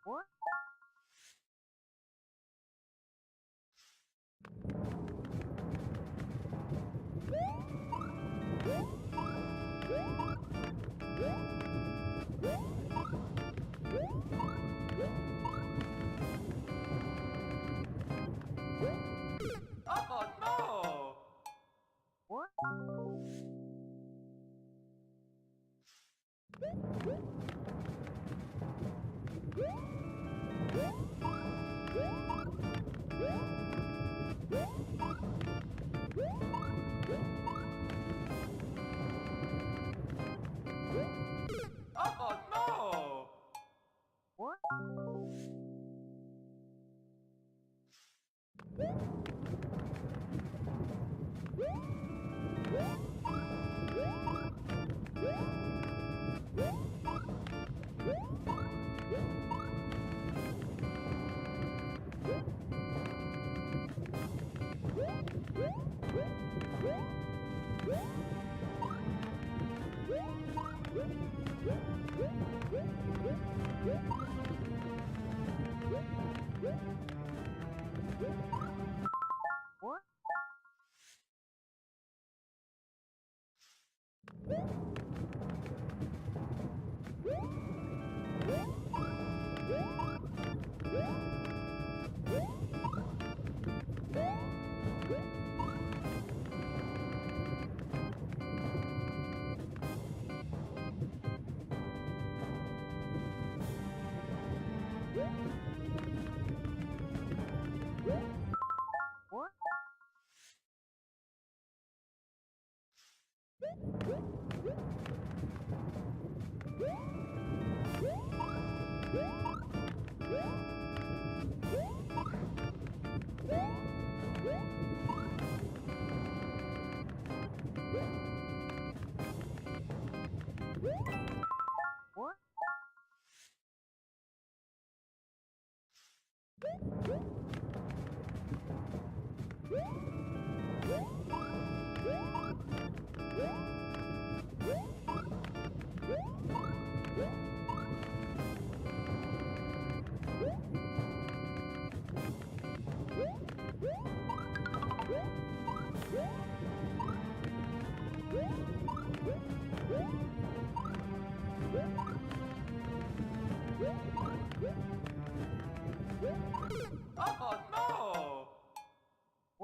Oh no! Oh no! Oh no!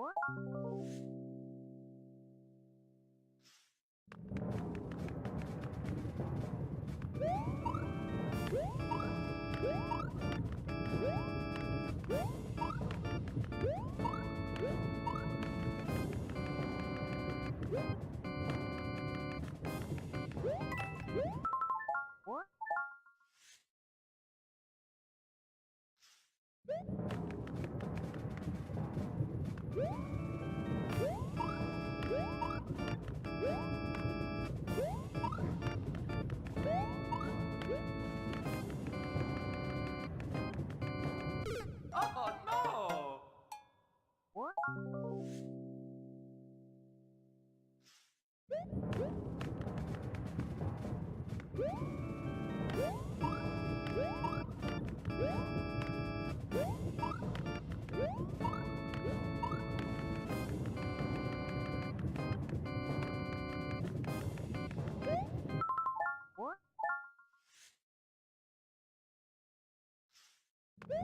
Oh no! Oh no! Oh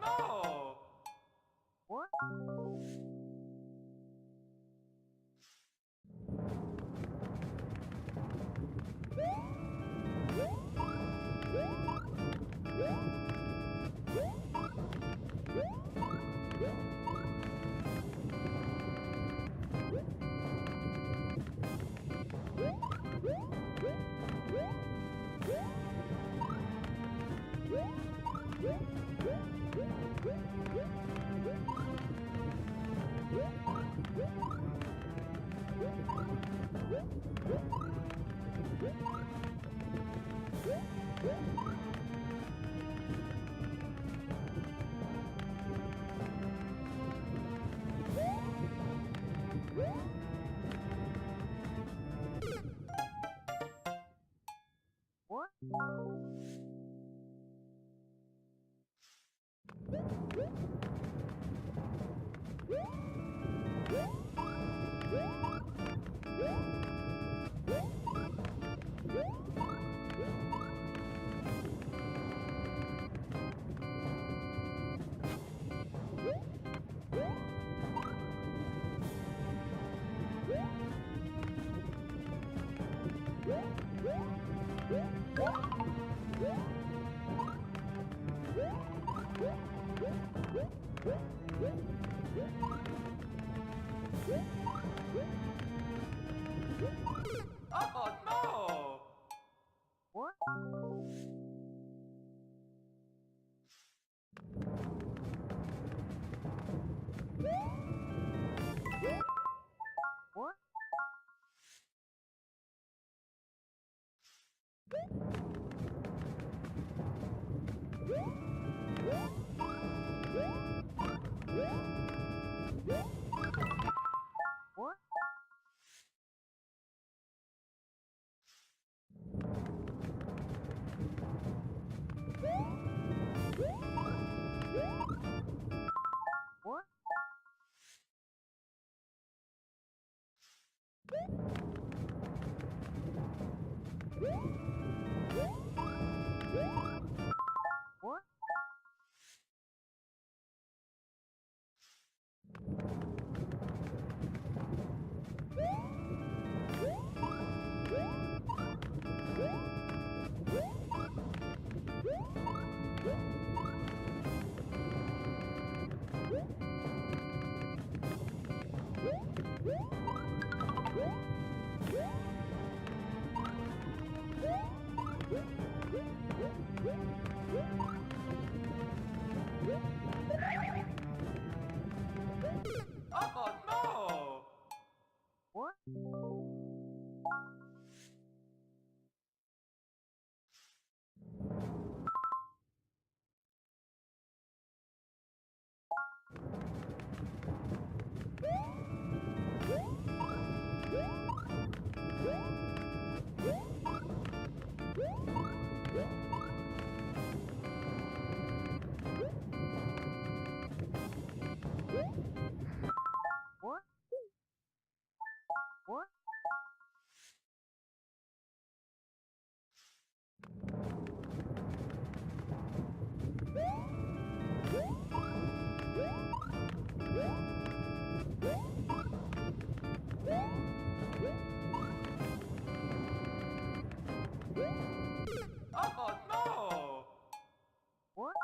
no! Oh no!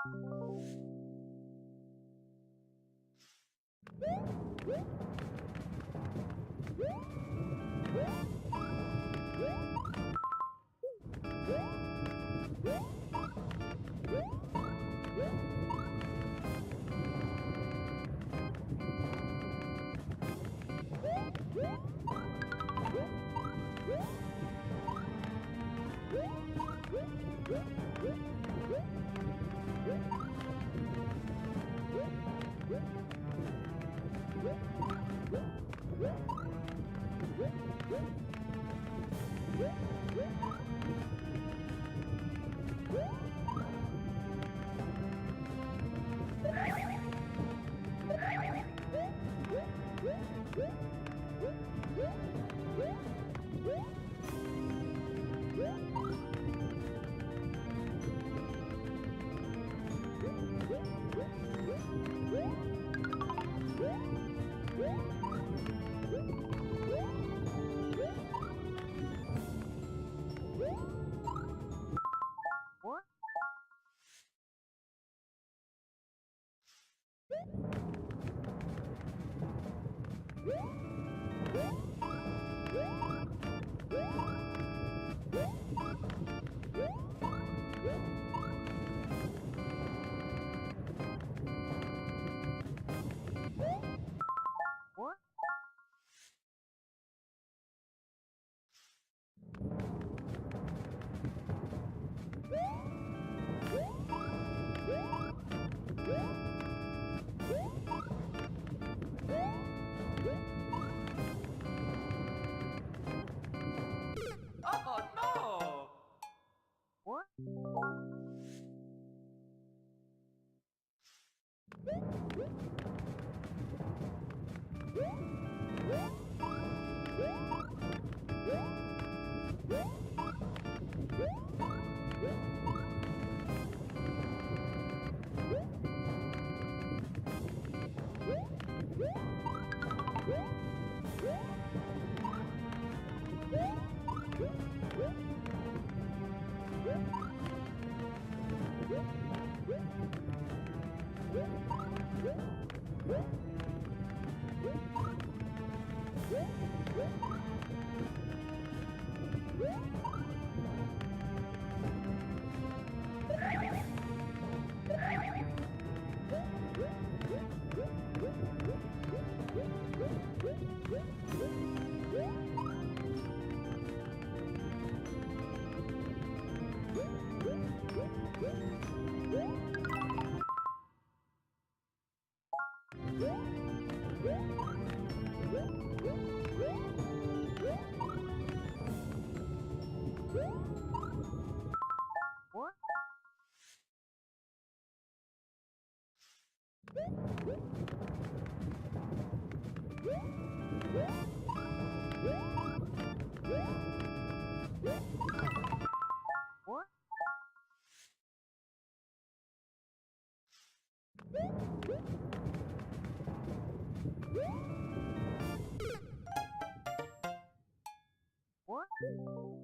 Oh no! Oh no!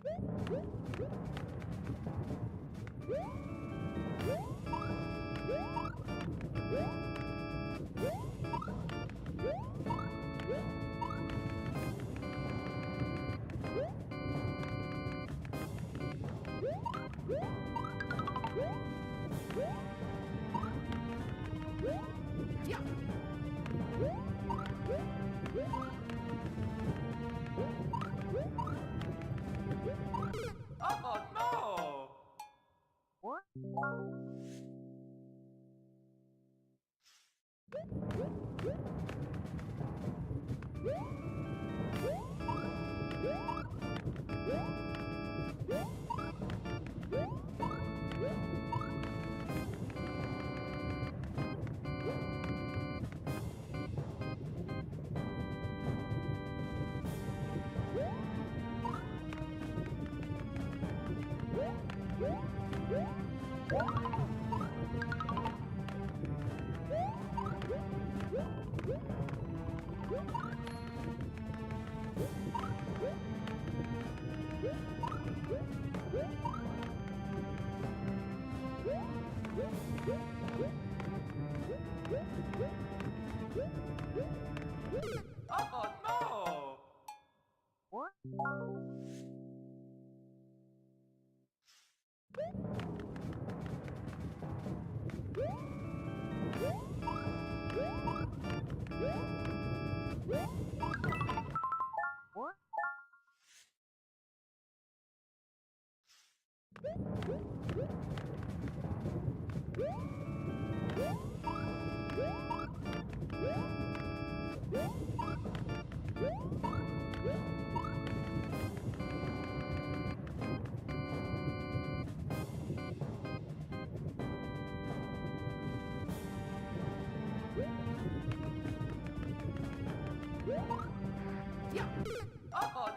Oh no! Oh no! Oh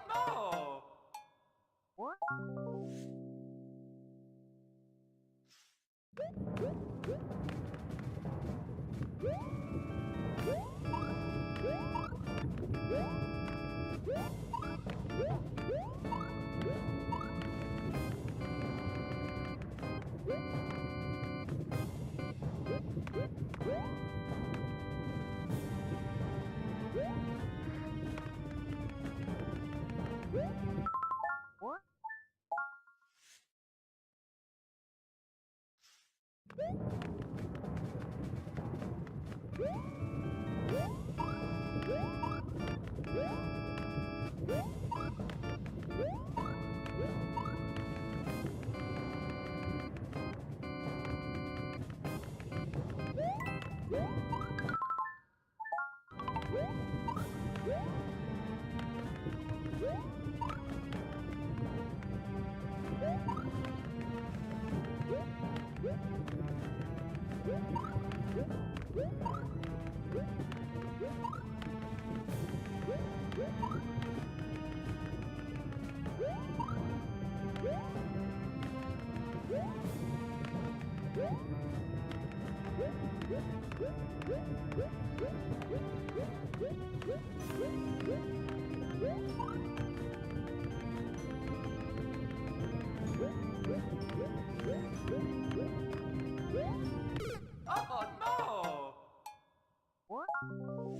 no! Oh no!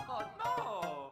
Oh no!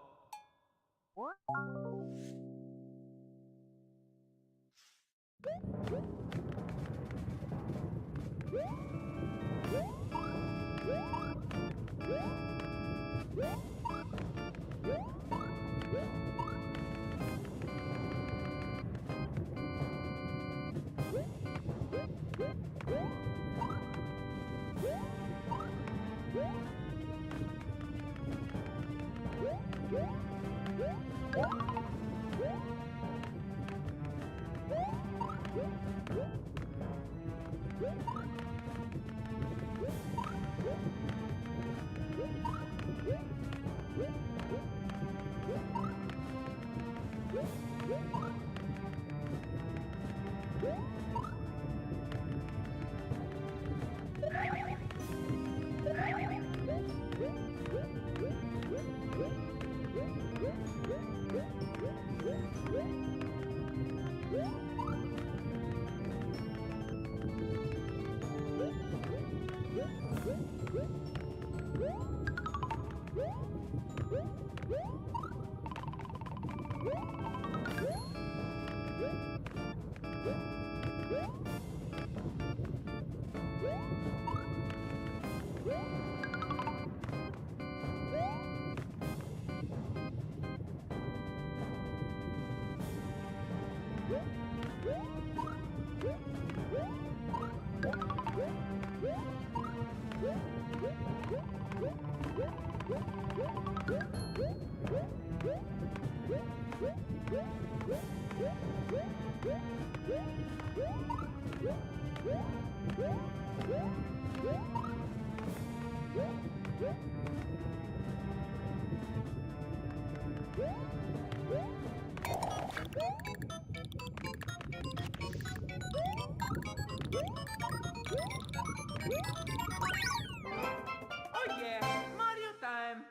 Oh yeah, Mario time!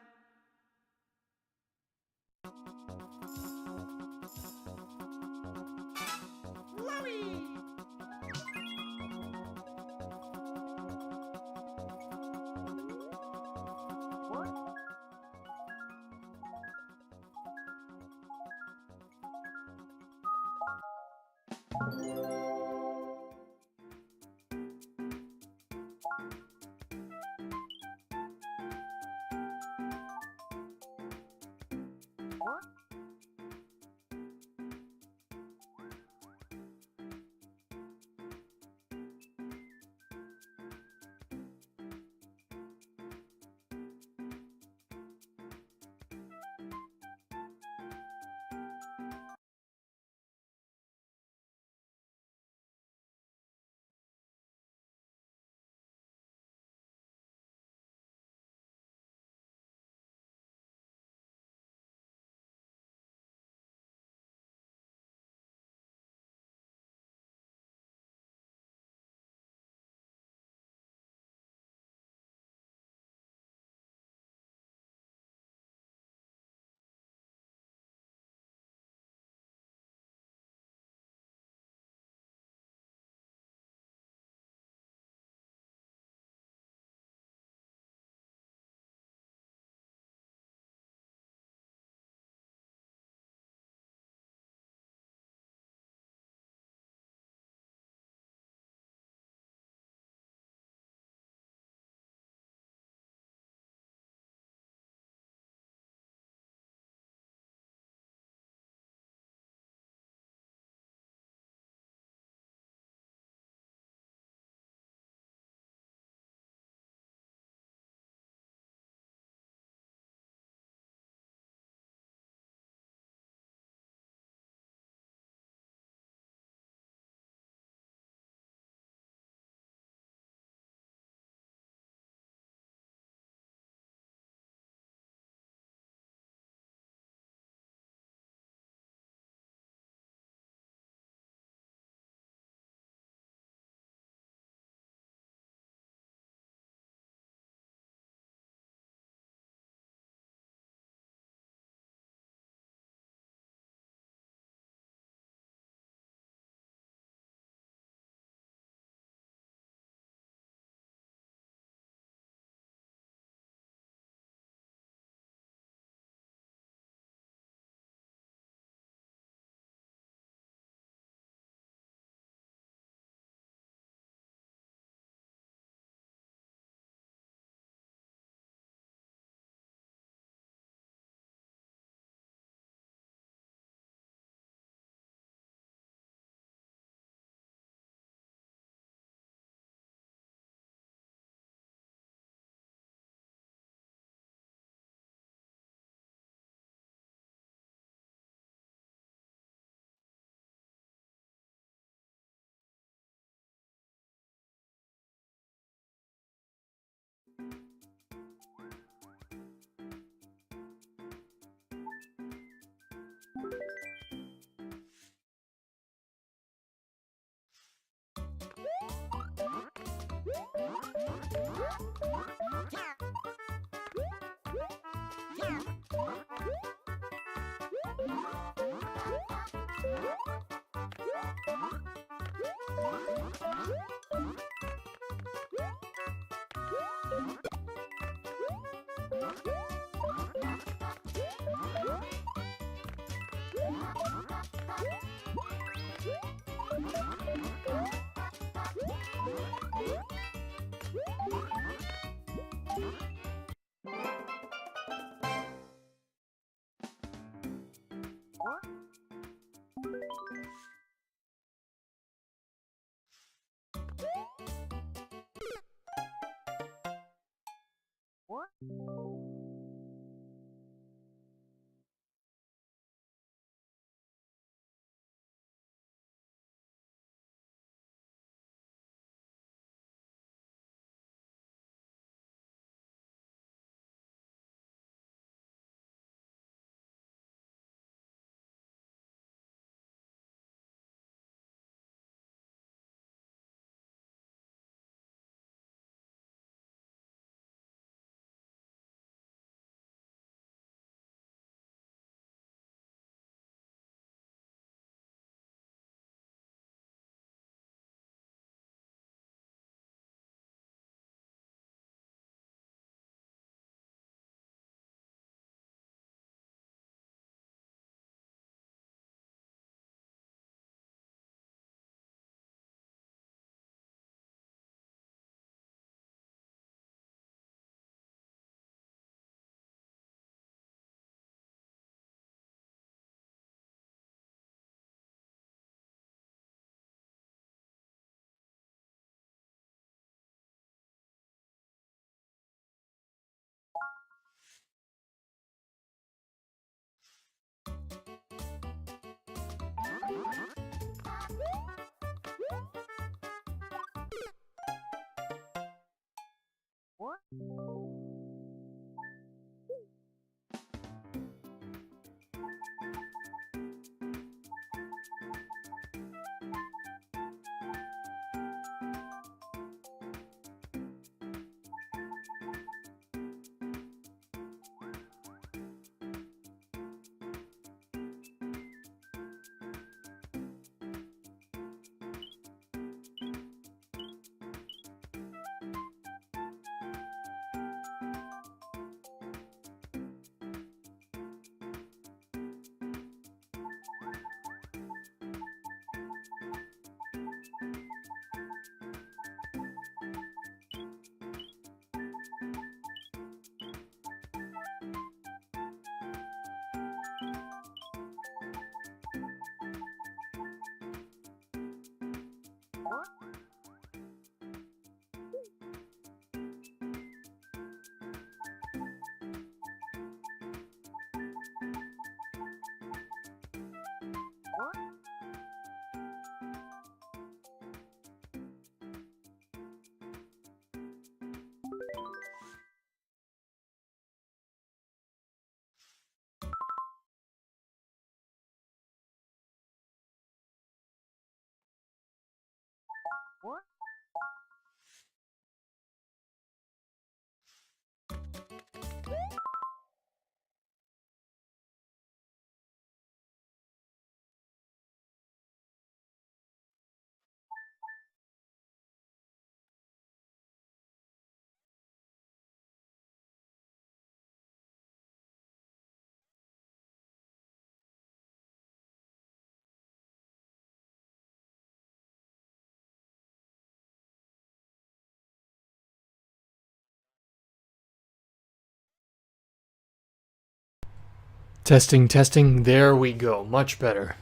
Testing, testing. There we go. Much better.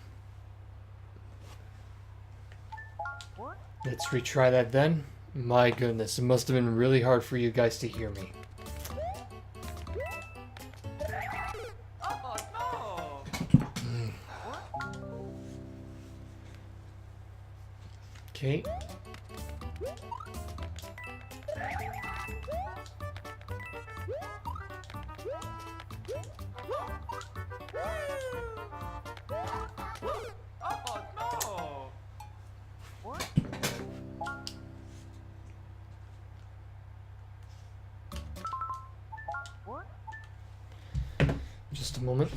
Let's retry that then. My goodness, it must have been really hard for you guys to hear me. Oh, Okay. no! Just a moment.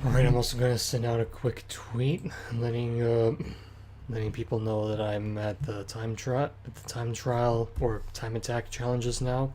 Alright, I'm also going to send out a quick tweet letting people know that I'm at the time trial or time attack challenges now.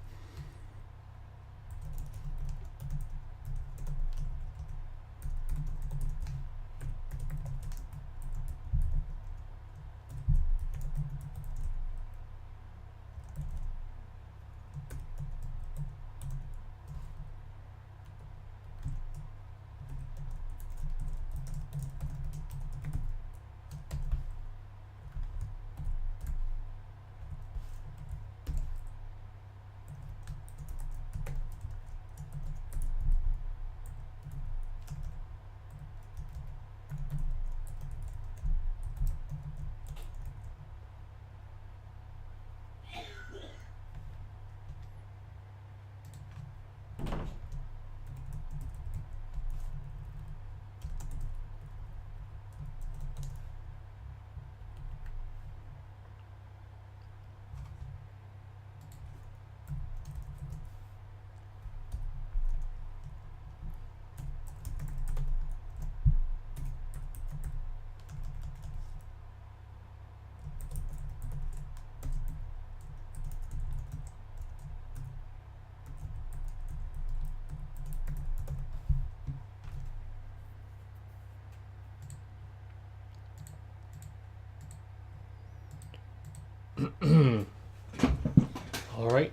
Alright.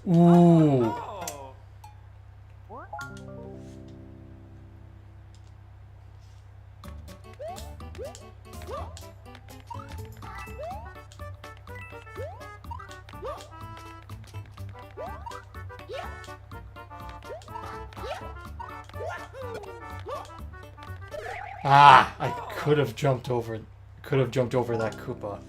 Ooh. Ah, I could have jumped over that Koopa.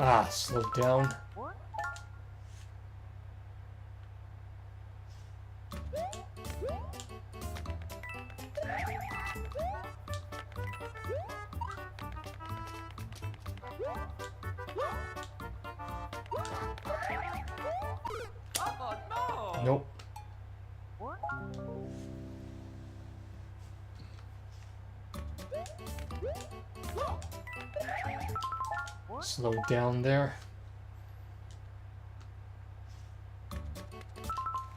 Ah, slow down. Nope. Slow down there.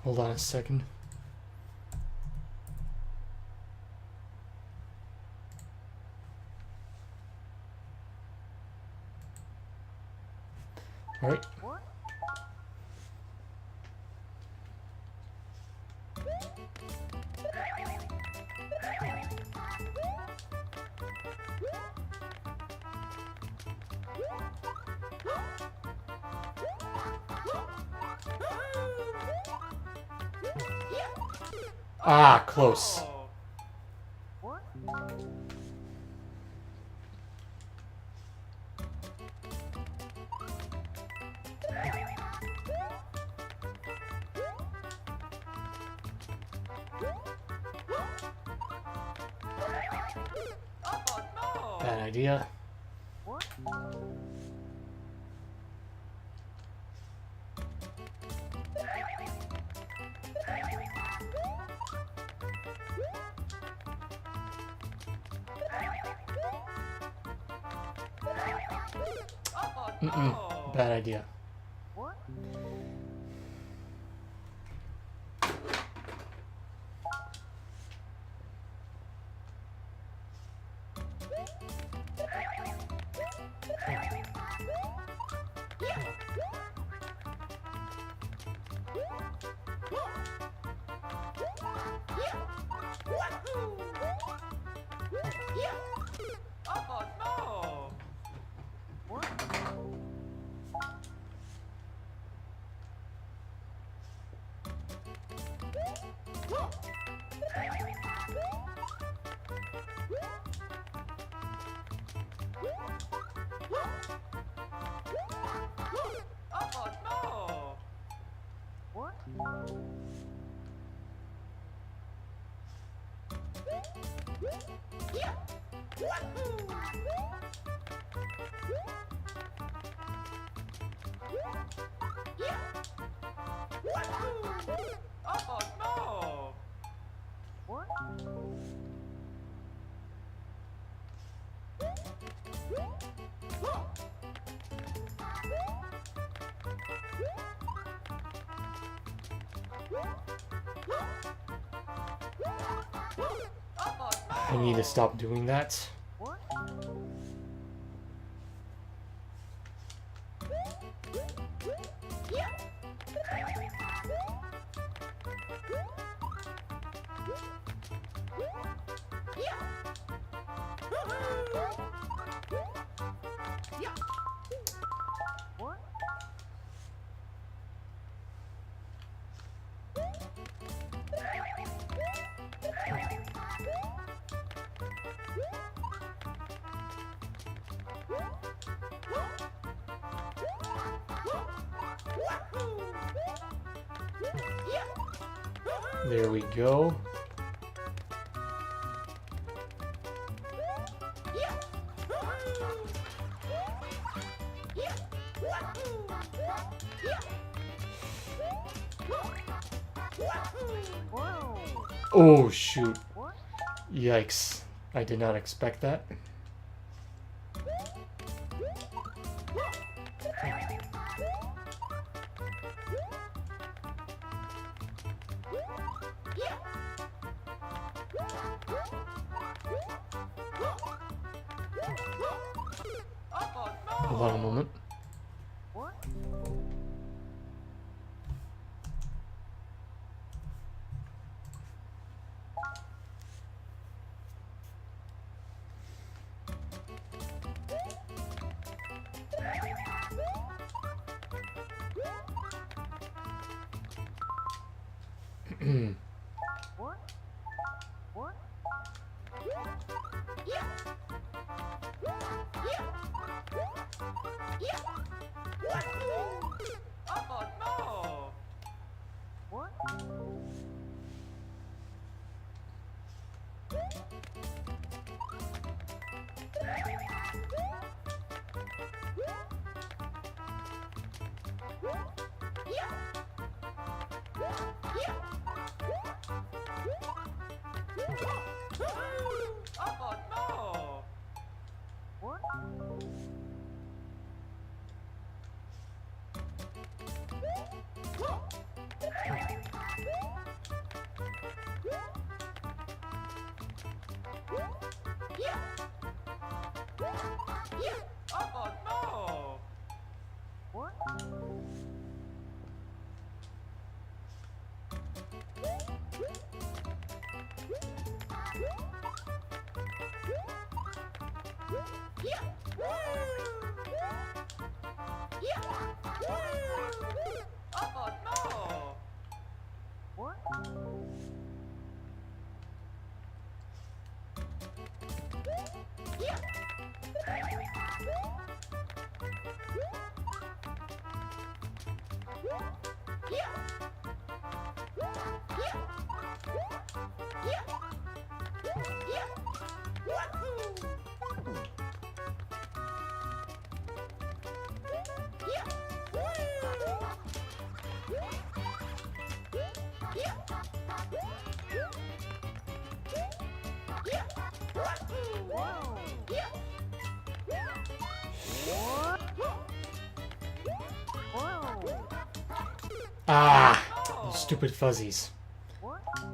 Hold on a second. All right. Ah, close. Bad idea. Bad idea. I need to stop doing that. There we go. Oh shoot. Yikes. I did not expect that. Hold on a moment. Oh no! Ah! Those stupid fuzzies. Oh no!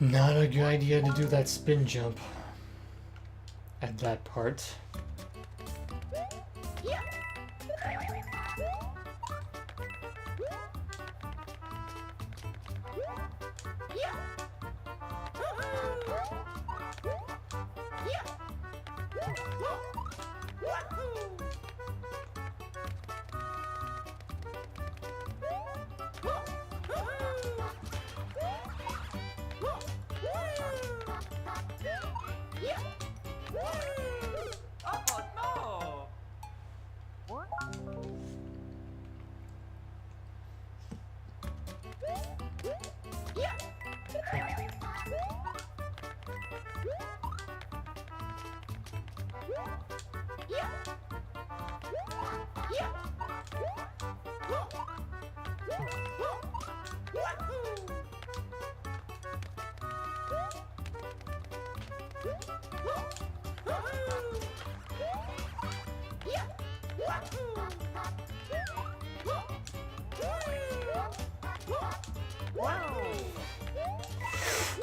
Not a good idea to do that spin jump at that part. Oh no!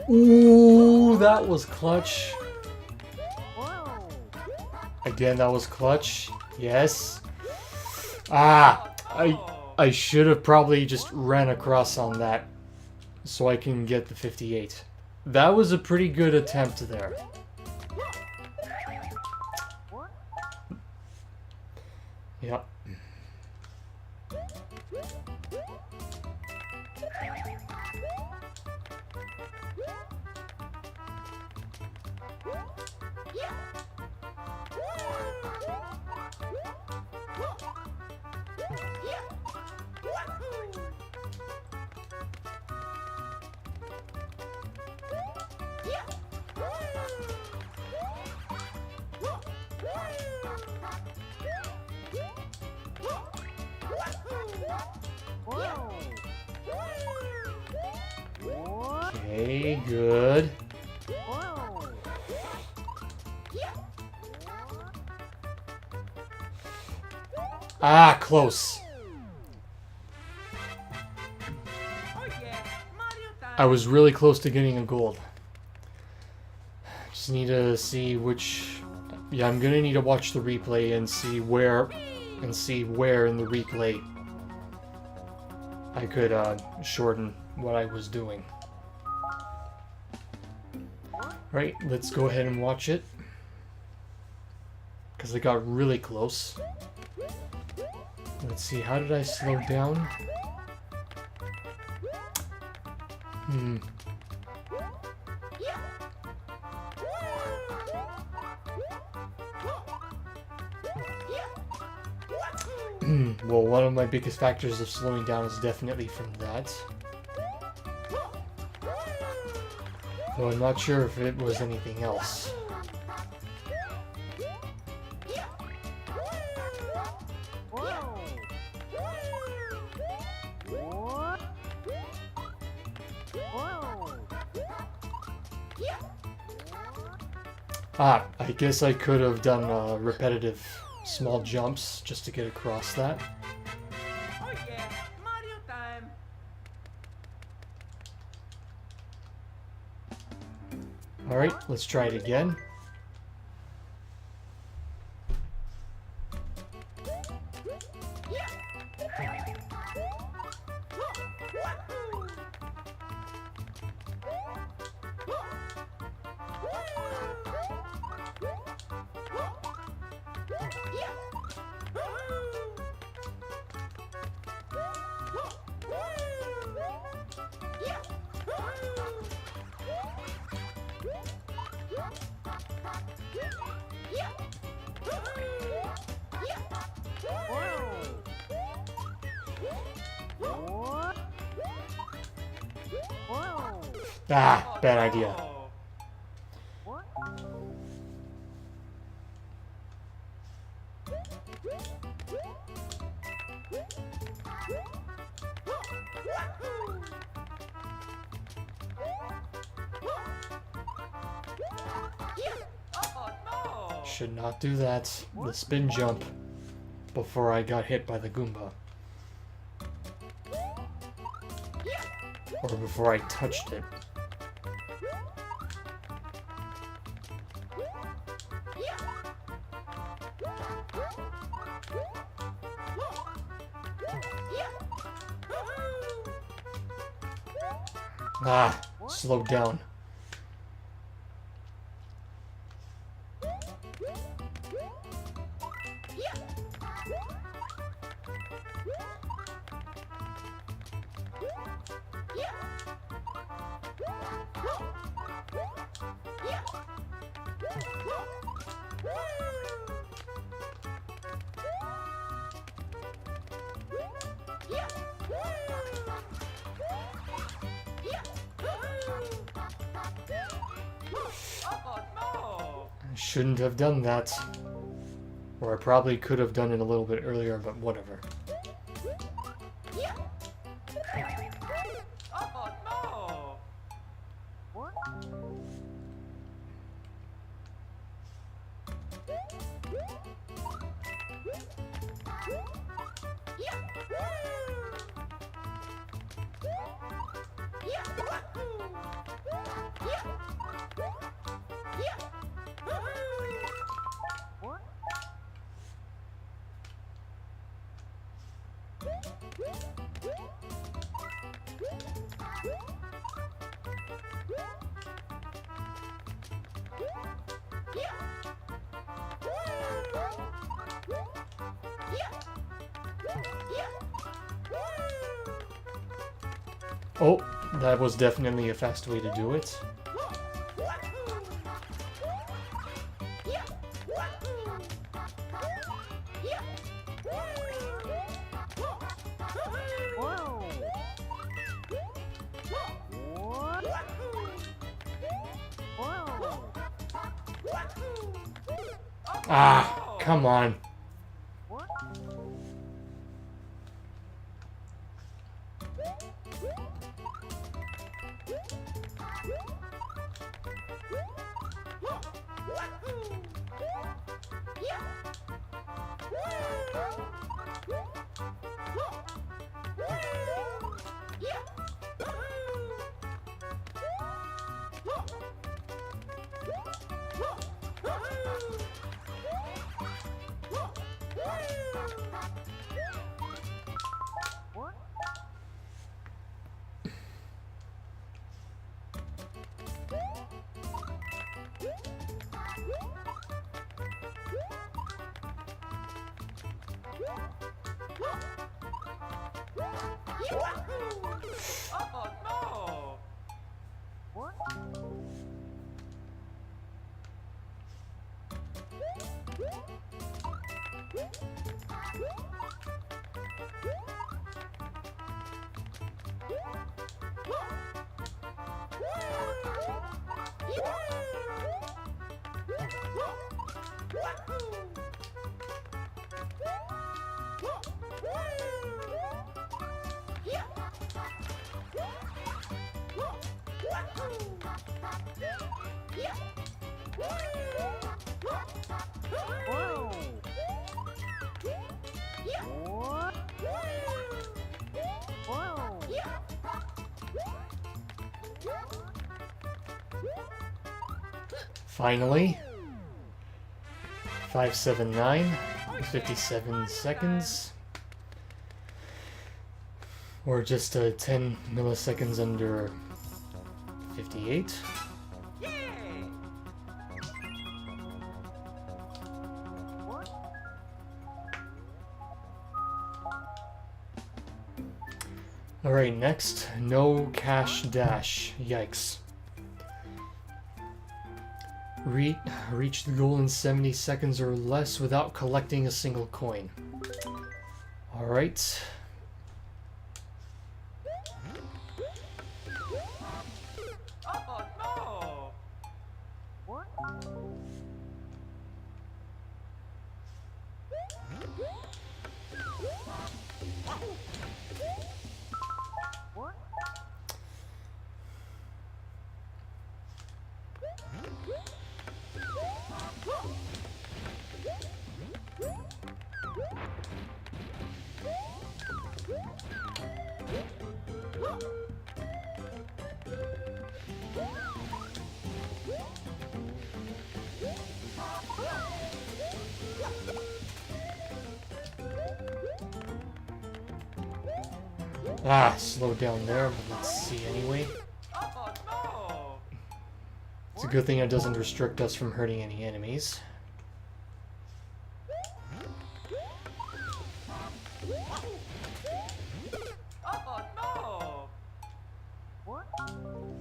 Ooh, that was clutch. Again, that was clutch. Yes. Ah, I should have probably just ran across on that so I can get the 58. That was a pretty good attempt there. Yep. Okay, good. Ah, close. Oh yeah, Mario time! I was really close to getting a gold. Just need to see which... Yeah, I'm gonna need to watch the replay and see where in the replay I could shorten what I was doing. Right, let's go ahead and watch it. Because I got really close. Let's see, how did I slow down? Well, one of my biggest factors of slowing down is definitely from that. Though I'm not sure if it was anything else. Ah, I guess I could have done repetitive small jumps just to get across that. Oh yeah, Mario time! Alright, let's try it again. Ah, bad idea. Should not do that. The spin jump before I got hit by the Goomba. Or before I touched it. Ah, slow down. Shouldn't have done that. Or I probably could have done it a little bit earlier, but whatever. Oh, that was definitely a fast way to do it. Ah, come on. Finally, 579, 57 seconds, or just 10 milliseconds under 58. Alright, next, no cash dash. Yikes. Reach the goal in 70 seconds or less without collecting a single coin. Alright. Ah, slow down there, but let's see anyway. Oh no! It's a good thing it doesn't restrict us from hurting any enemies. Oh no! Oh no!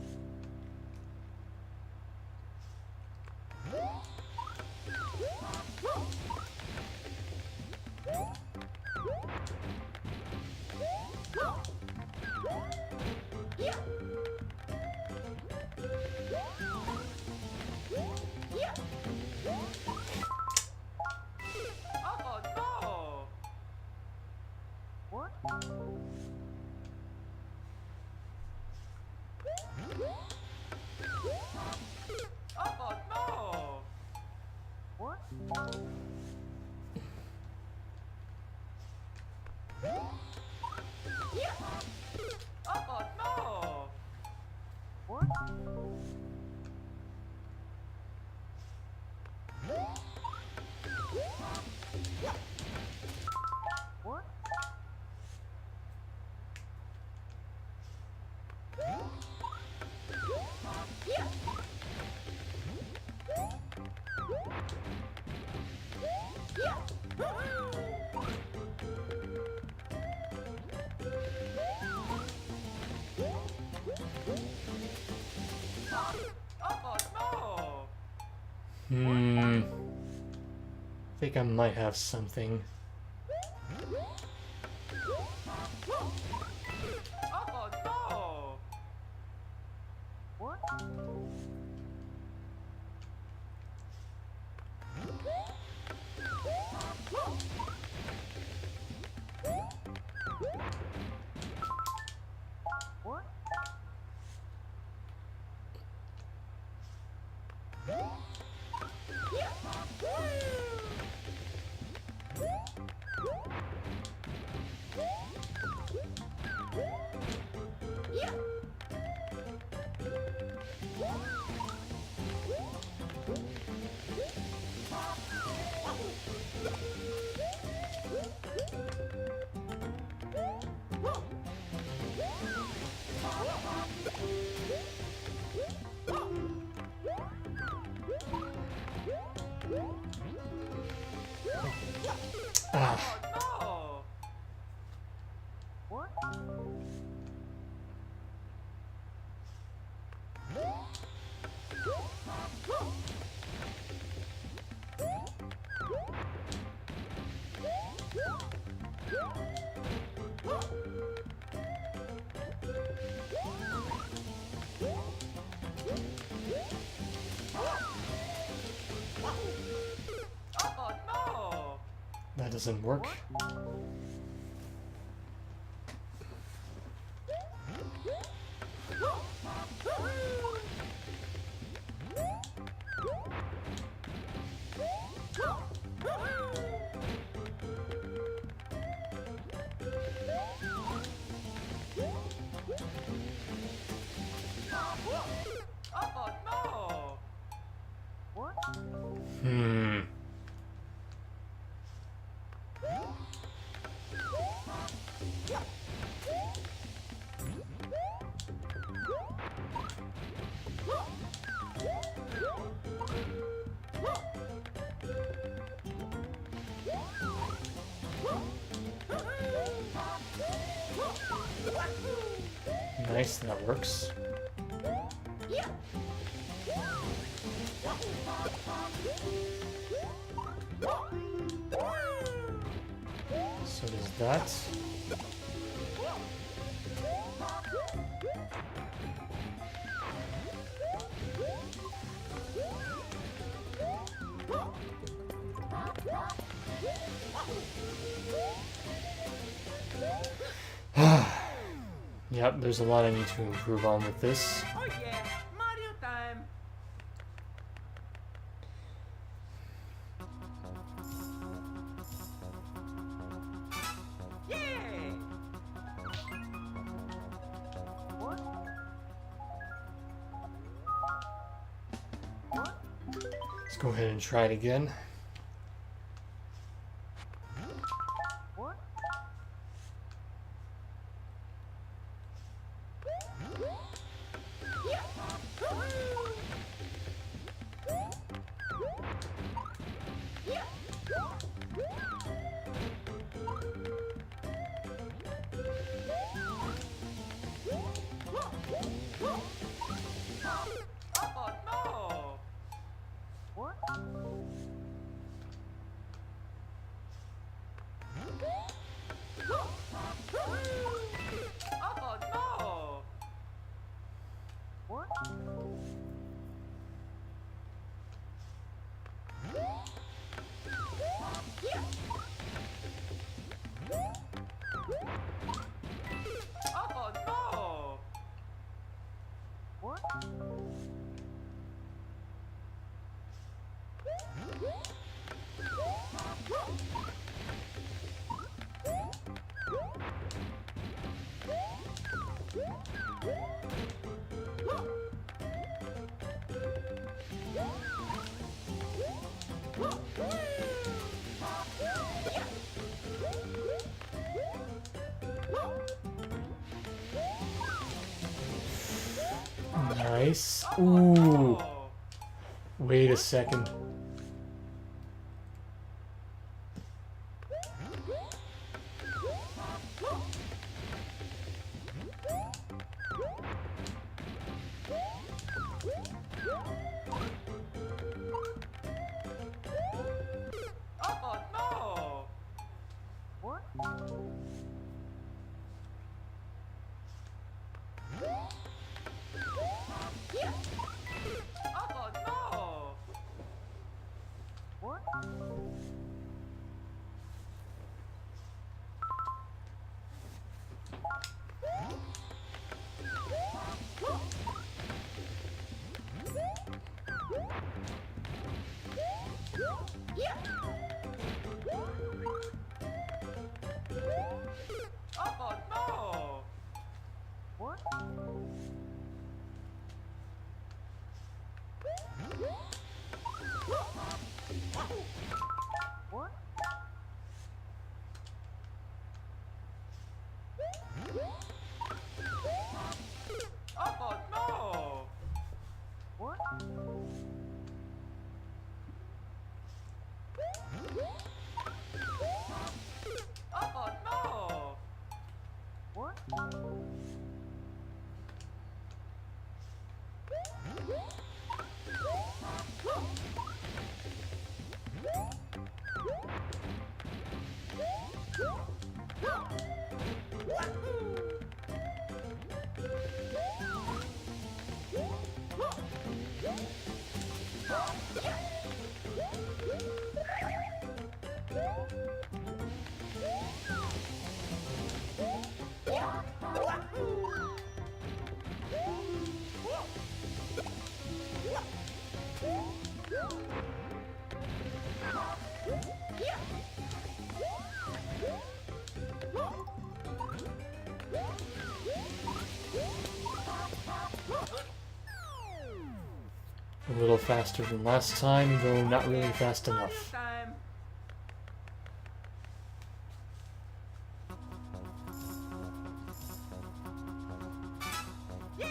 Oh no! Oh no! Oh no! I think I might have something. Oh no! Ah, Oh no! that doesn't work. Oh no! Hmm. Nice, that works. So does that. Yep, there's a lot I need to improve on with this. Oh yeah, Mario time. Yeah. Let's go ahead and try it again. Oh no. Oh no. Oh no. Nice. Ooh. Wait a second. Oh no. Oh no. Oh no. Oh no. Oh no. A little faster than last time, though not really fast enough. Time. Yeah.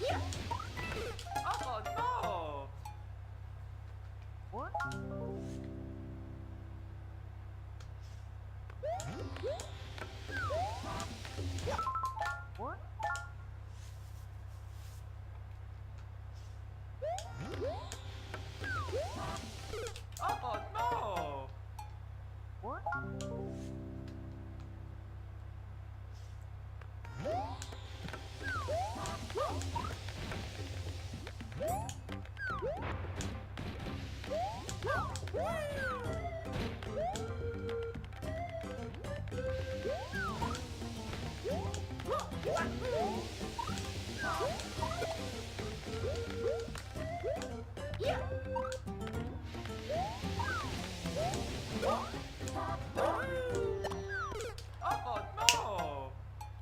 Oh no! Oh no! Oh no!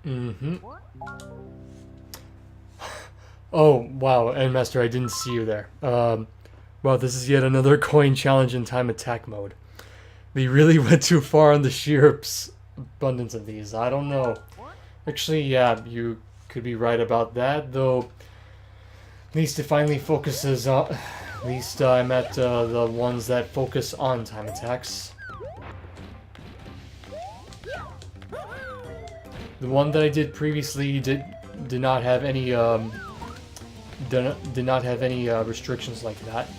Mm-hmm. Oh, wow, Endmaster, I didn't see you there. Wow, this is yet another coin challenge in time attack mode. They really went too far on the sheer abundance of these. I don't know. Actually, yeah, you could be right about that, though. At least it finally focuses on. At least I'm at the ones that focus on time attacks. The one that I did previously did not have any did not have any restrictions like that.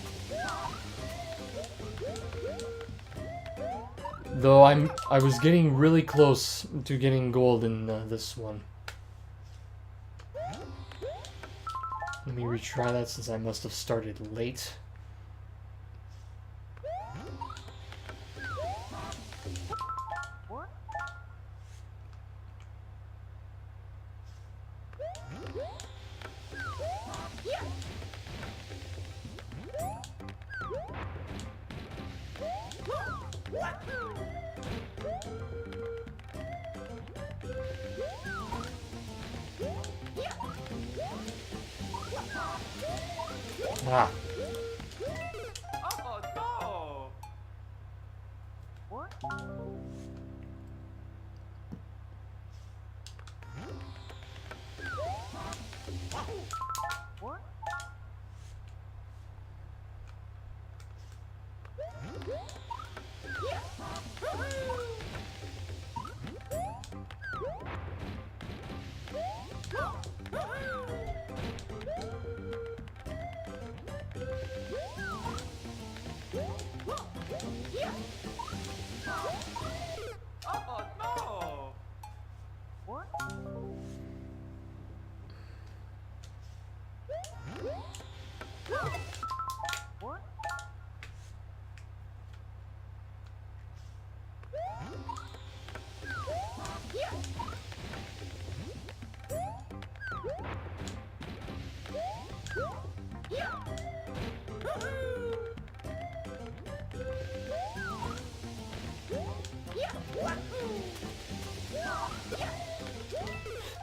Though I was getting really close to getting gold in this one. Let me retry that since I must have started late. Ah. Oh no! Oh no!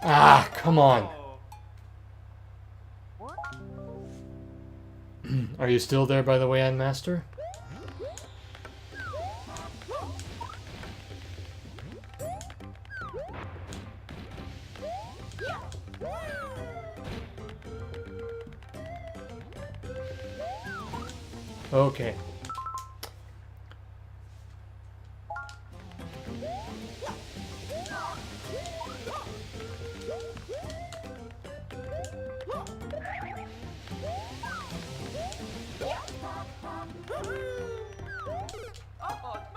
Ah, come on. Are you still there, by the way, Master? Okay.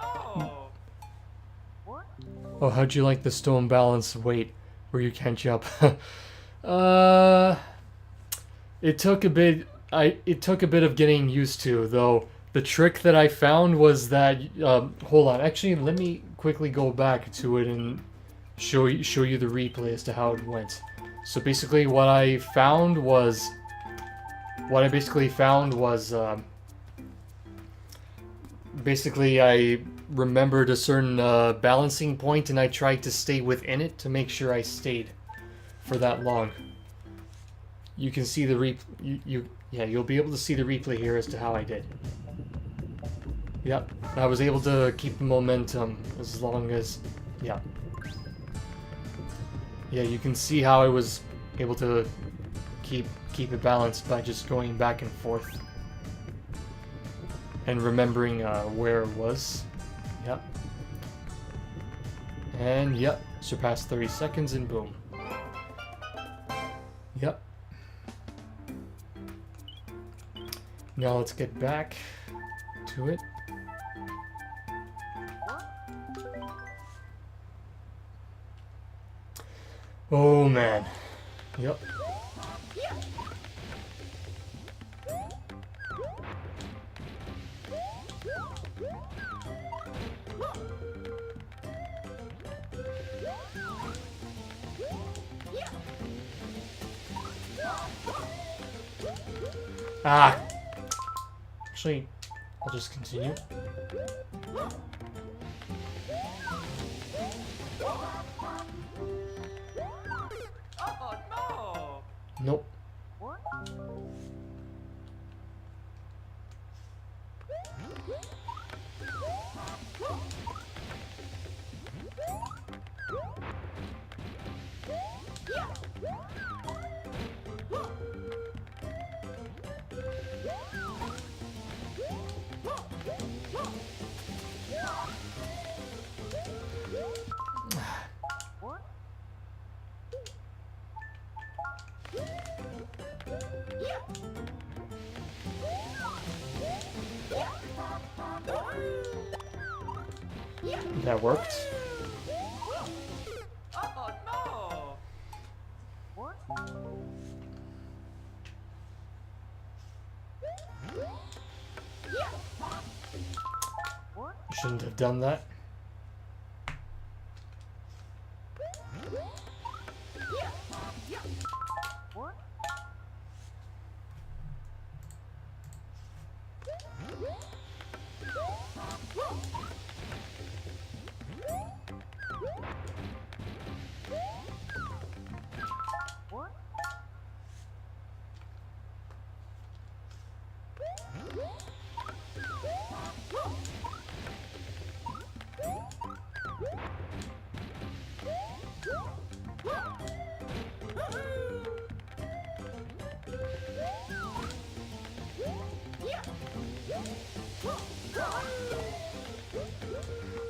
Oh no! Oh, how'd you like the stone balance weight where you can't jump? It took a bit. It took a bit of getting used to, though. The trick that I found was that. Hold on. Actually, let me quickly go back to it and show you the replay as to how it went. So basically, what I basically found was. Basically, I remembered a certain balancing point, and I tried to stay within it to make sure I stayed for that long. You can see the you'll be able to see the replay here as to how I did. Yep, I was able to keep the momentum as long as, yeah. Yeah, you can see how I was able to keep it balanced by just going back and forth and remembering where it was. Yep. And yep, surpassed 30 seconds and boom. Yep. Now let's get back to it. Oh man. Yep. Ah! Actually, I'll just continue. Oh no! Nope. That worked. Oh no! Shouldn't have done that.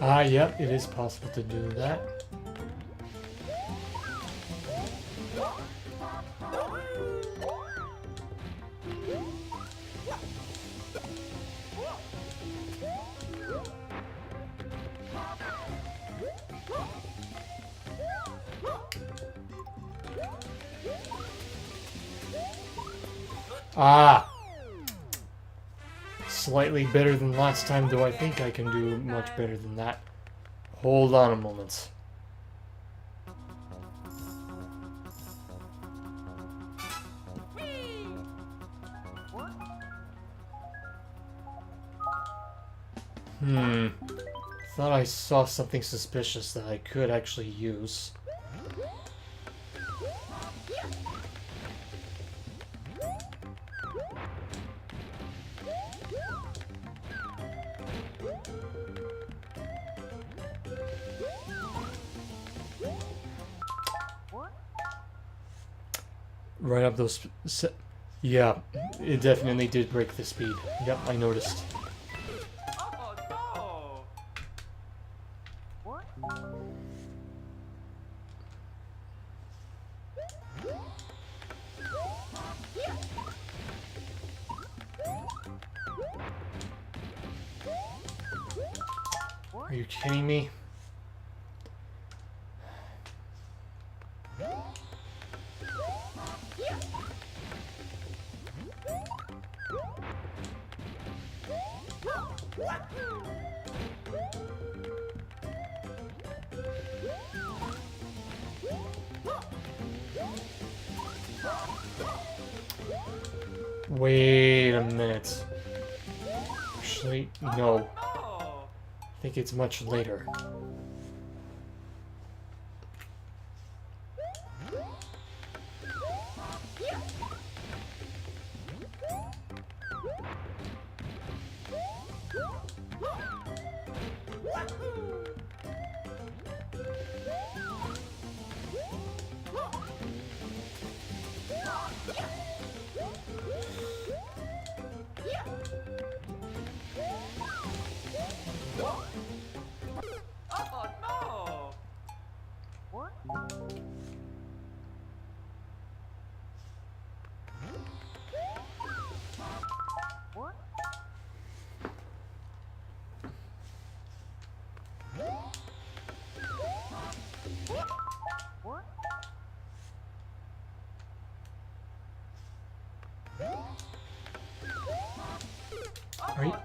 Ah, yep, it is possible to do that. Ah! Slightly better than last time, though I think I can do much better than that. Hold on a moment. Thought I saw something suspicious that I could actually use. Right up those... Yeah, it definitely did break the speed. Yep, I noticed. Oh no! Are you kidding me? Wait a minute. Actually, no. Oh I think it's much later. Are you? No!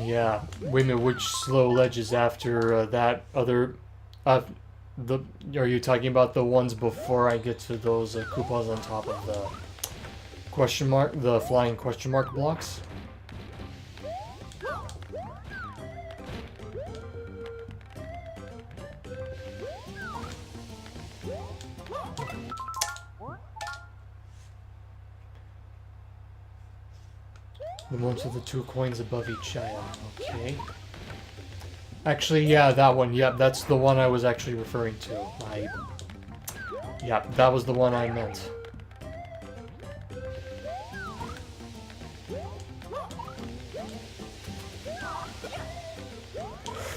Yeah. Wait a minute, which slow ledges after that other... the Are you talking about the ones before I get to those Koopas on top of the question mark, the flying question mark blocks? The ones with the 2 coins above each item. Okay. Actually, yeah, that one. Yep, that's the one I was actually referring to. Yep, that was the one I meant.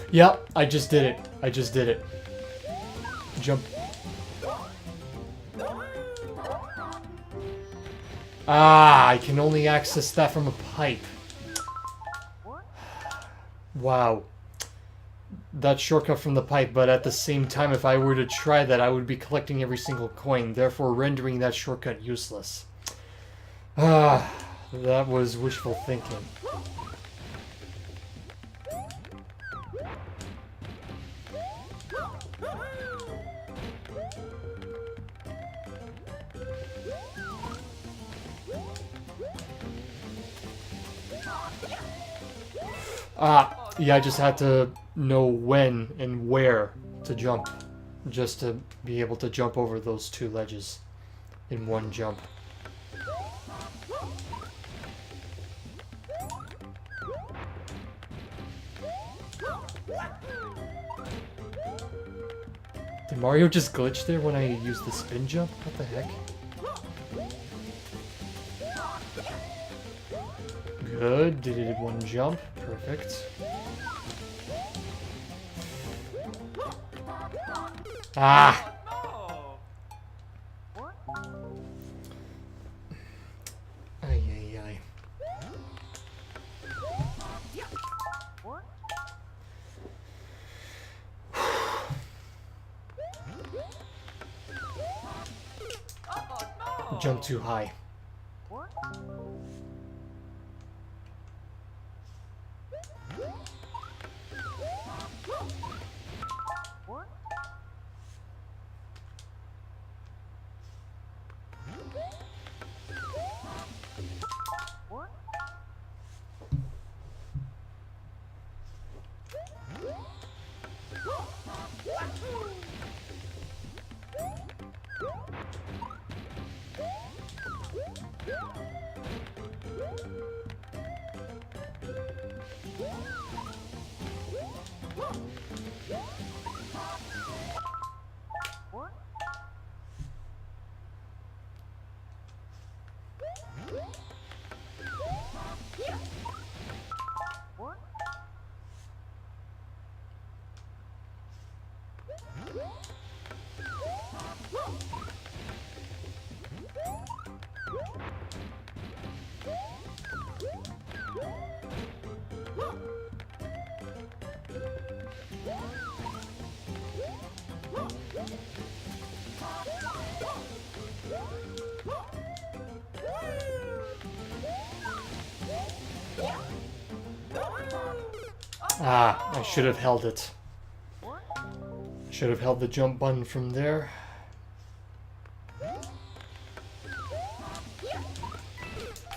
Yep, I just did it. I just did it. Jump. Ah, I can only access that from a pipe. Wow. That shortcut from the pipe, but at the same time, if I were to try that, I would be collecting every single coin, therefore rendering that shortcut useless. Ah, that was wishful thinking. Ah, yeah, I just had to know when and where to jump, just to be able to jump over those 2 ledges in one jump. Did Mario just glitch there when I used the spin jump? What the heck? Good, did it in one jump. Perfect. Ah! No! Ay, ay, ay. Oh, no! Jump too high. Ah, I should have held it. Should have held the jump button from there.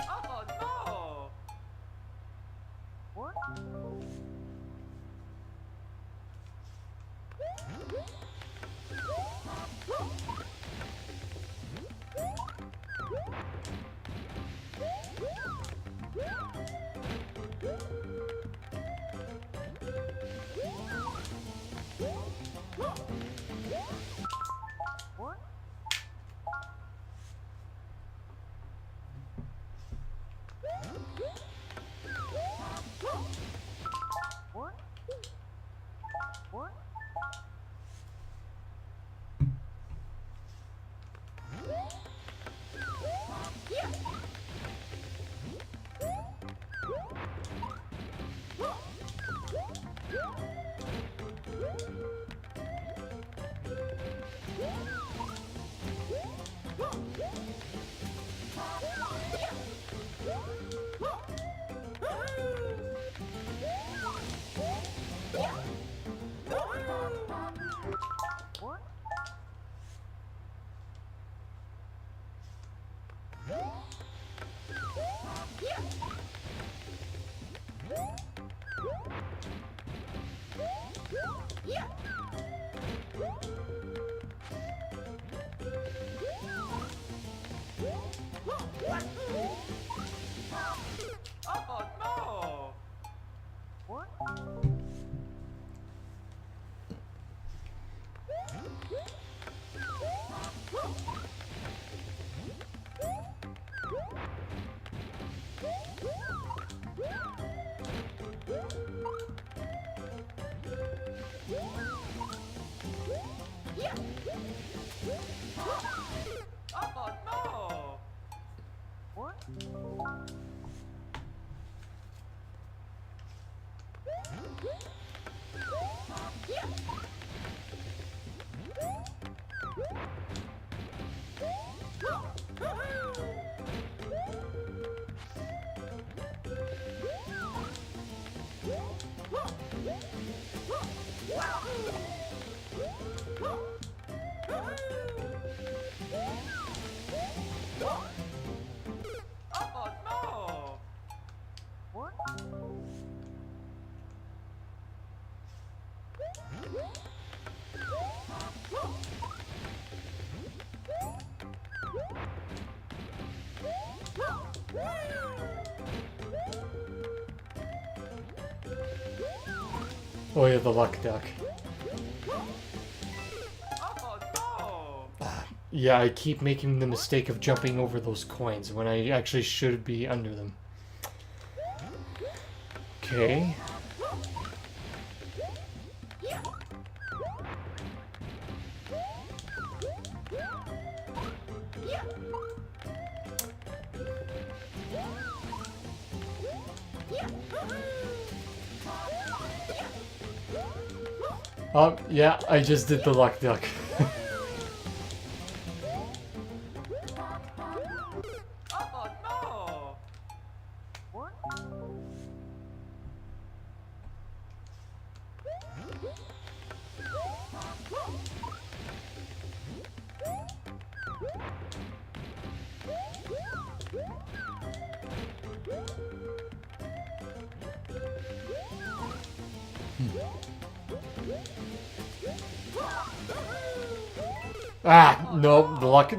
Oh, no! Oh no! Oh yeah, the luck duck. Oh no! Yeah, I keep making the mistake of jumping over those coins when I actually should be under them. Okay. Yeah, I just did the luck duck. Oh no! Ah, no, the luck...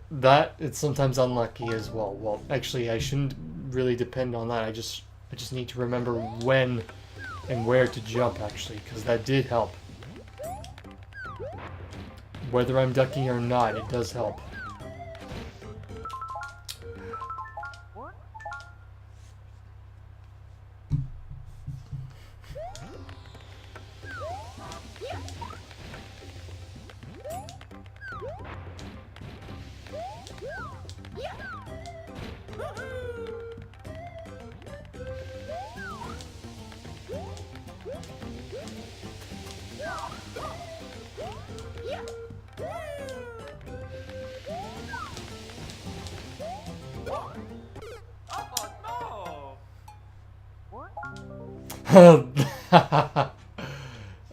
That, it's sometimes unlucky as well. Well, actually, I shouldn't really depend on that. I just need to remember when and where to jump, actually, because that did help. Whether I'm ducking or not, it does help. Oh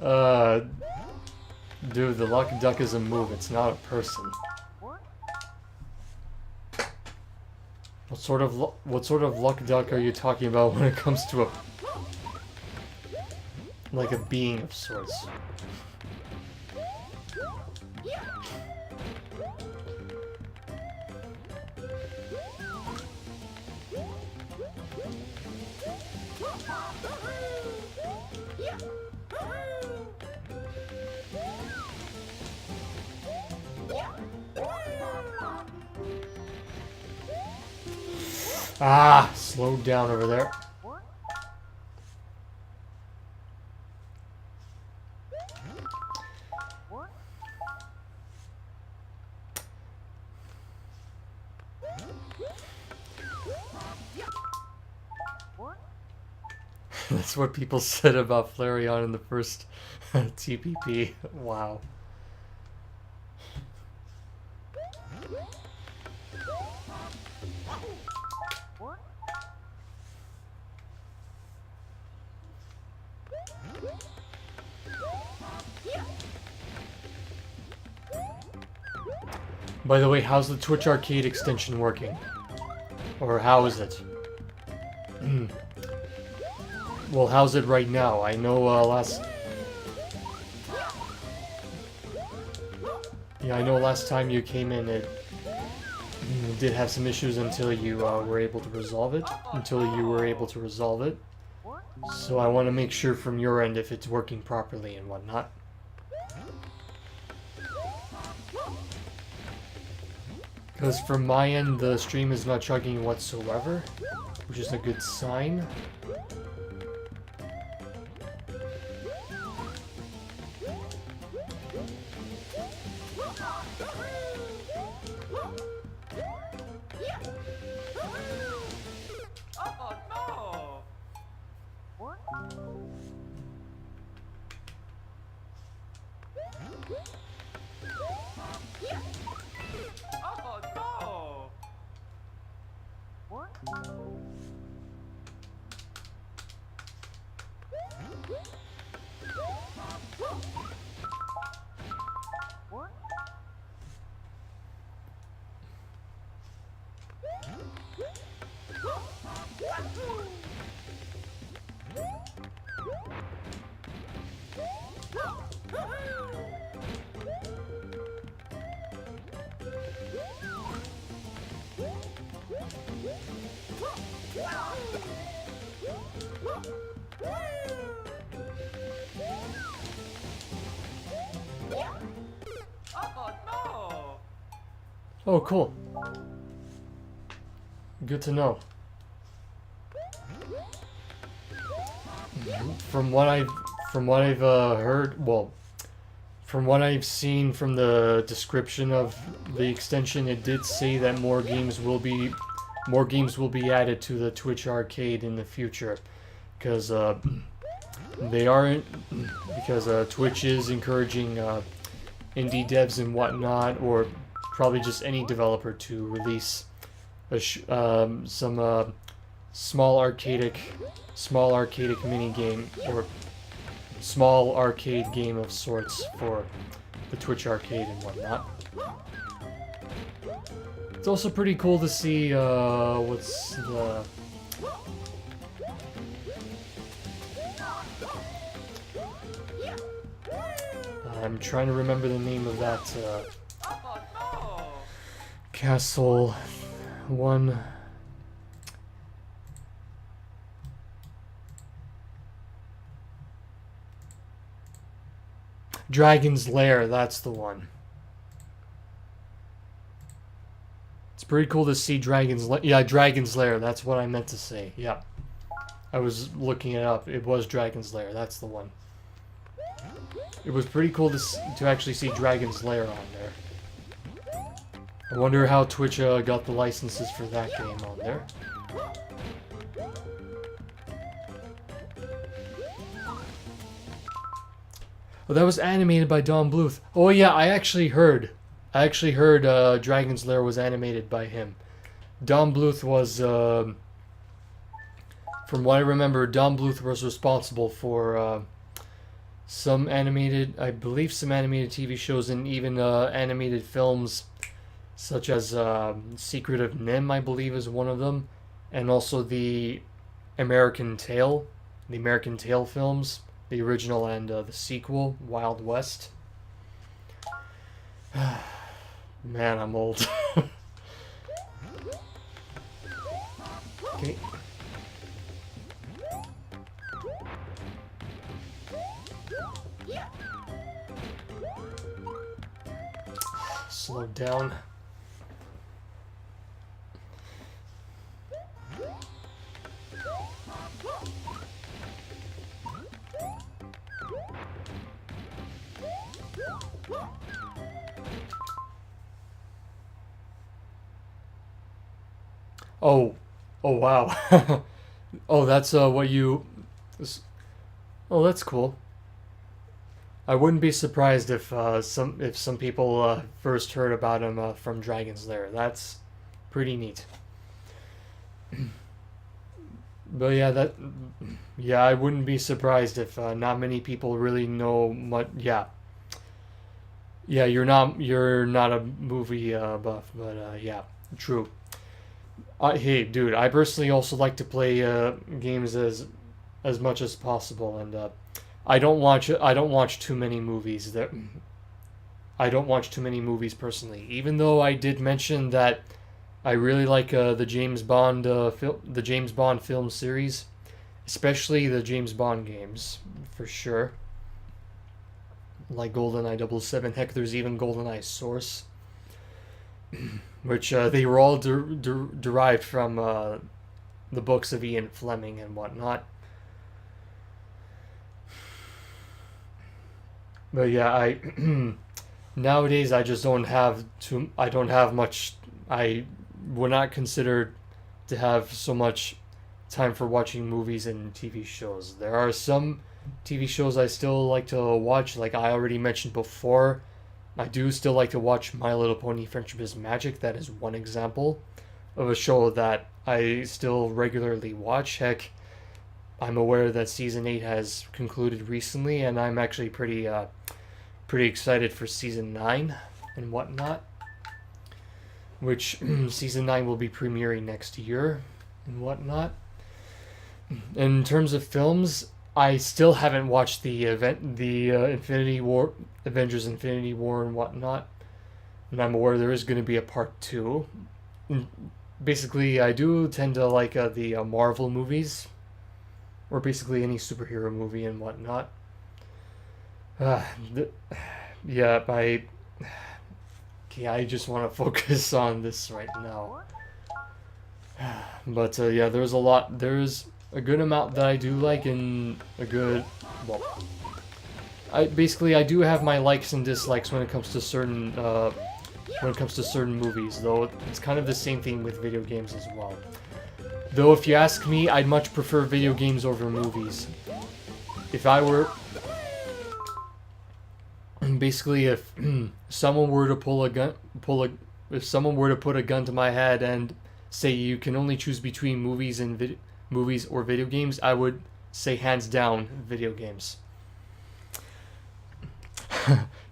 uh, dude, the luck duck is a move. It's not a person. What sort of luck duck are you talking about when it comes to like a being of sorts? Ah, slowed down over there. That's what people said about Flareon in the first TPP. Wow. By the way, how's the Twitch Arcade extension working? Or how is it? Well, how's it right now? I know I know last time you came in it did have some issues until you were able to resolve it. So I want to make sure from your end if it's working properly and whatnot. Because from my end, the stream is not chugging whatsoever, which is a good sign. oh no! Oh no! Oh, cool. Good to know. From what I've heard, well, from what I've seen from the description of the extension, it did say that more games will be added to the Twitch Arcade in the future, because Twitch is encouraging indie devs and whatnot, or probably just any developer to release some small arcadic mini game, or small arcade game of sorts for the Twitch Arcade and whatnot. It's also pretty cool to see what's the I'm trying to remember the name of that Oh no! castle one. Dragon's Lair, that's the one. It's pretty cool to see Dragon's Lair. Yeah, Dragon's Lair, that's what I meant to say. Yeah. I was looking it up. It was Dragon's Lair, that's the one. It was pretty cool to actually see Dragon's Lair on there. I wonder how Twitch got the licenses for that game on there. Oh, that was animated by Don Bluth. Oh yeah, I actually heard Dragon's Lair was animated by him. Don Bluth was, from what I remember, Don Bluth was responsible for some animated TV shows, and even animated films, such as Secret of Nim, I believe, is one of them, and also the American Tail films. The original and the sequel, Wild West. Man, I'm old. Okay. Slow down. Oh wow. Oh, that's what you... Oh, that's cool. I wouldn't be surprised if some people first heard about him from Dragon's Lair. That's pretty neat. But yeah, I wouldn't be surprised if not many people really know much. Yeah, you're not a movie buff, but yeah, true. Hey, dude, I personally also like to play games as much as possible, and I don't watch too many movies. I don't watch too many movies personally, even though I did mention that I really like the James Bond film series, especially the James Bond games, for sure. Like GoldenEye 007. Heck, there's even GoldenEye Source, which they were all derived from the books of Ian Fleming and whatnot. But yeah, I nowadays I just don't have much. I would not consider to have so much time for watching movies and TV shows. There are some TV shows I still like to watch, like I already mentioned before. I do still like to watch My Little Pony Friendship is Magic. That is one example of a show that I still regularly watch. Heck, I'm aware that season 8 has concluded recently, and I'm actually pretty excited for season 9 and whatnot. Which season 9 will be premiering next year and whatnot. In terms of films, I still haven't watched the Infinity War, Avengers Infinity War and whatnot, and I'm aware there is going to be a part 2. Basically, I do tend to like the Marvel movies, or basically any superhero movie and whatnot. Yeah, I just want to focus on this right now. But yeah, there's a good amount that I do like, and a good, well, I do have my likes and dislikes when it comes to certain movies, though it's kind of the same thing with video games as well. Though if you ask me, I'd much prefer video games over movies. If I were basically, if someone were to if someone were to put a gun to my head and say you can only choose between movies and movies or video games, I would say hands down video games.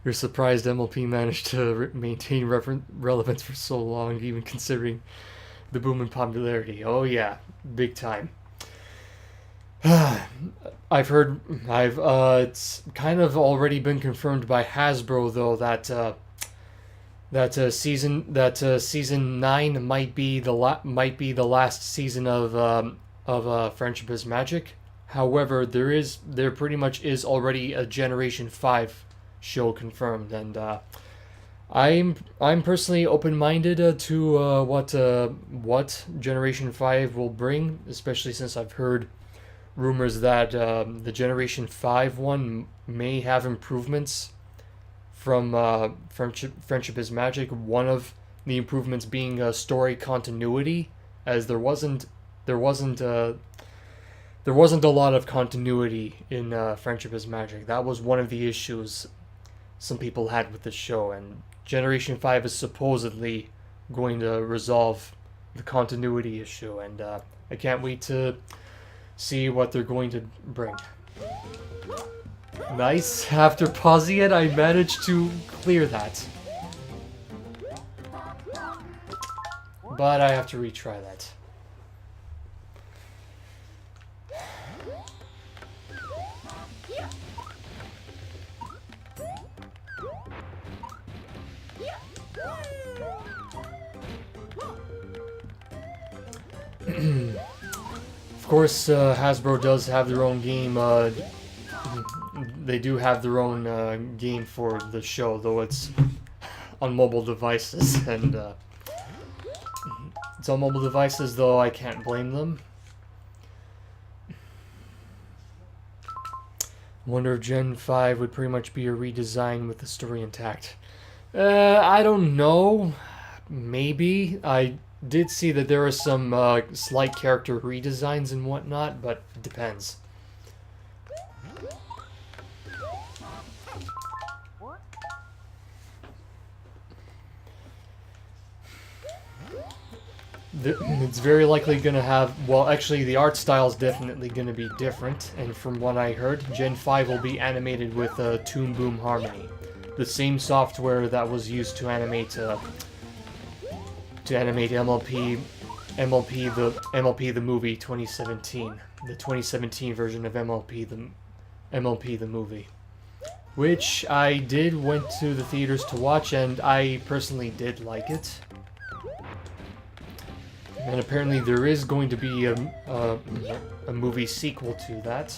You're surprised MLP managed to maintain relevance for so long, even considering the boom in popularity. Oh yeah, big time. It's kind of already been confirmed by Hasbro though that season 9 might be the last season of Friendship is Magic. However, there pretty much is already a Generation 5 show confirmed, and I'm personally open-minded to what Generation 5 will bring, especially since I've heard rumors that the Generation 5 one may have improvements from Friendship is Magic. One of the improvements being story continuity, as there wasn't a lot of continuity in Friendship is Magic. That was one of the issues some people had with the show, and Generation 5 is supposedly going to resolve the continuity issue, and I can't wait to see what they're going to bring. Nice. After pausing it, I managed to clear that. But I have to retry that. Of course, Hasbro does have their own game. They do have their own game for the show, though it's on mobile devices, and it's on mobile devices, though I can't blame them. Wonder if Gen 5 would pretty much be a redesign with the story intact. I don't know. Maybe. I did see that there are some slight character redesigns and whatnot, but it depends. It's very likely going to have, well, actually the art style is definitely going to be different, and from what I heard, Gen 5 will be animated with Toon Boom Harmony, the same software that was used to animate MLP the movie 2017, the 2017 version of MLP the movie, which I went to the theaters to watch, and I personally did like it. And apparently there is going to be a movie sequel to that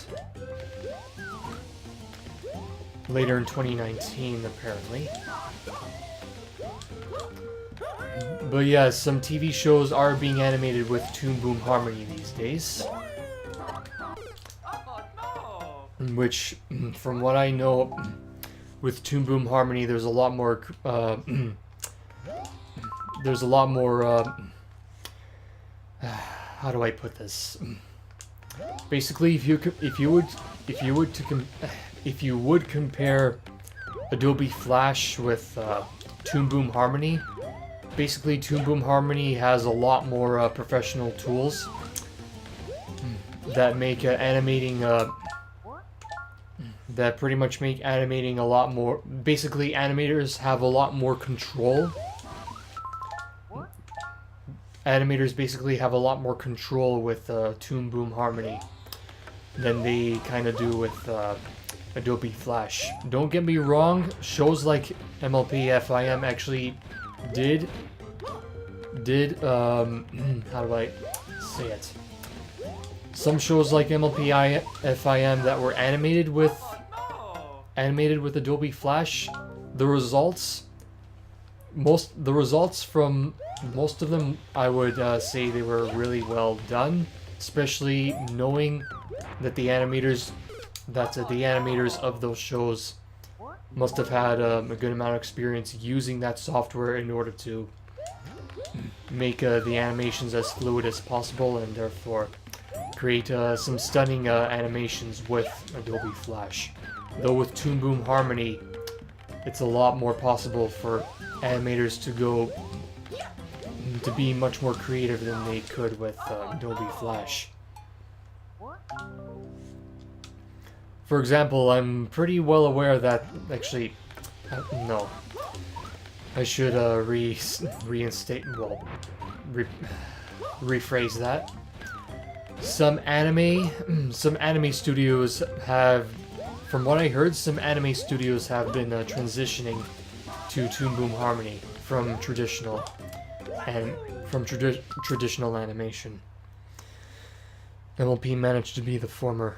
later in 2019, apparently. But yeah, some TV shows are being animated with Toon Boom Harmony these days. Which, from what I know, with Toon Boom Harmony, there's a lot more how do I put this? Basically, if you would compare Adobe Flash with Toon Boom Harmony, basically Toon Boom Harmony has a lot more professional tools. that make animating that pretty much make animating a lot more. Basically, animators have a lot more control. Animators basically have a lot more control with Toon Boom Harmony than they kind of do with Adobe Flash. Don't get me wrong, shows like MLP FIM actually did how do I say it? Some shows like MLP FIM that were animated with Adobe Flash, the results from most of them, I would say they were really well done, especially knowing that the animators of those shows must have had a good amount of experience using that software in order to make the animations as fluid as possible, and therefore create some stunning animations with Adobe Flash. Though with Toon Boom Harmony, it's a lot more possible for animators to be much more creative than they could with Adobe Flash. For example, I'm pretty well aware that, actually, no. I should rephrase that. Some anime studios have, from what I heard, some anime studios have been transitioning to Toon Boom Harmony from traditional animation. MLP managed to be the former.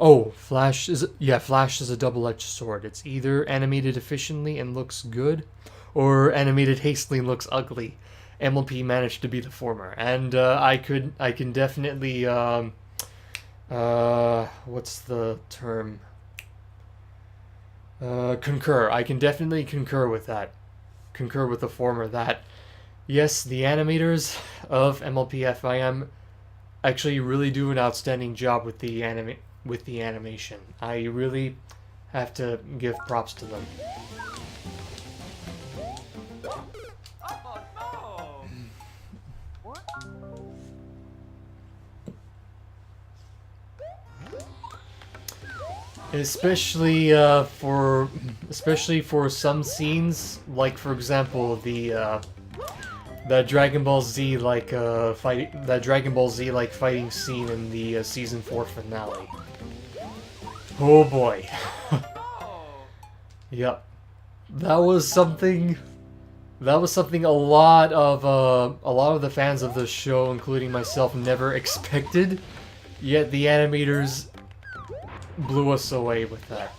Oh, Flash is a double-edged sword. It's either animated efficiently and looks good, or animated hastily and looks ugly. MLP managed to be the former, and I can definitely what's the term? Concur. I can definitely concur with that. Concur with the former. That yes, the animators of MLP FIM actually really do an outstanding job with the animation. I really have to give props to them. Especially for some scenes, like for example that Dragon Ball Z like fighting scene in the season 4 finale. Oh boy. Yep. That was something a lot of the fans of the show, including myself, never expected. Yet the animators blew us away with that.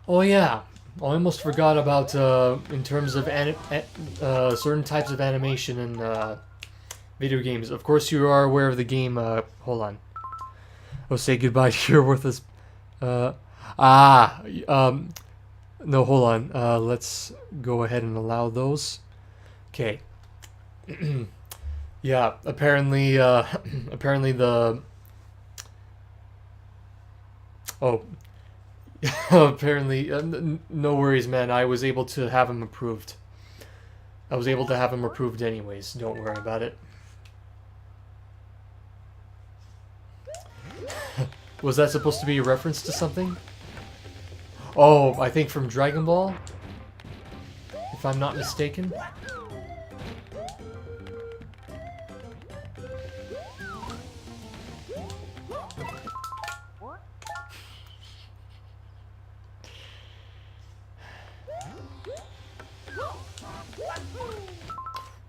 Oh yeah, I almost forgot about in terms of certain types of animation in video games. Of course, you are aware of the game. Hold on. Oh, say goodbye to your worthless. No, hold on. Let's go ahead and allow those. Okay. Yeah, apparently the... Oh. Apparently, no worries, man. I was able to have him approved. I was able to have him approved anyways. Don't worry about it. Was that supposed to be a reference to something? Oh, I think from Dragon Ball, if I'm not mistaken.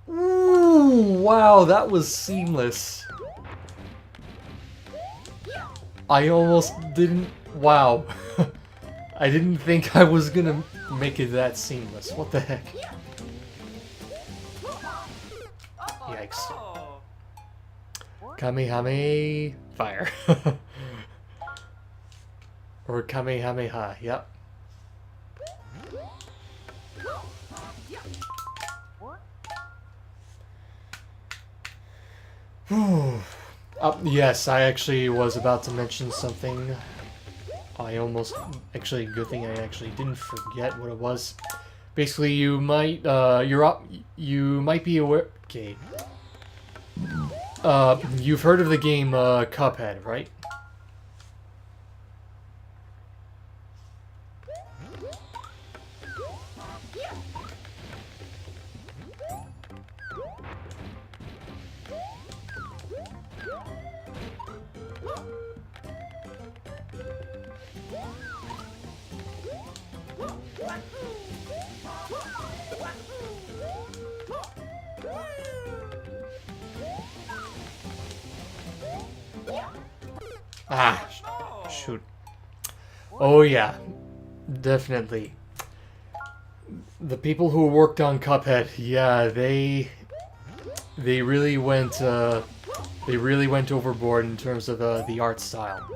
Ooh, wow, that was seamless. I almost didn't... Wow. I didn't think I was gonna make it that seamless. What the heck? Yikes. Kamehame... Fire. Or Kamehameha, yep. Yes, I actually was about to mention something. I almost... Actually, good thing I actually didn't forget what it was. Basically, you might, you might be aware... Okay. You've heard of the game, Cuphead, right? Ah, shoot. Oh yeah, definitely. The people who worked on Cuphead, yeah, they really went overboard in terms of the art style.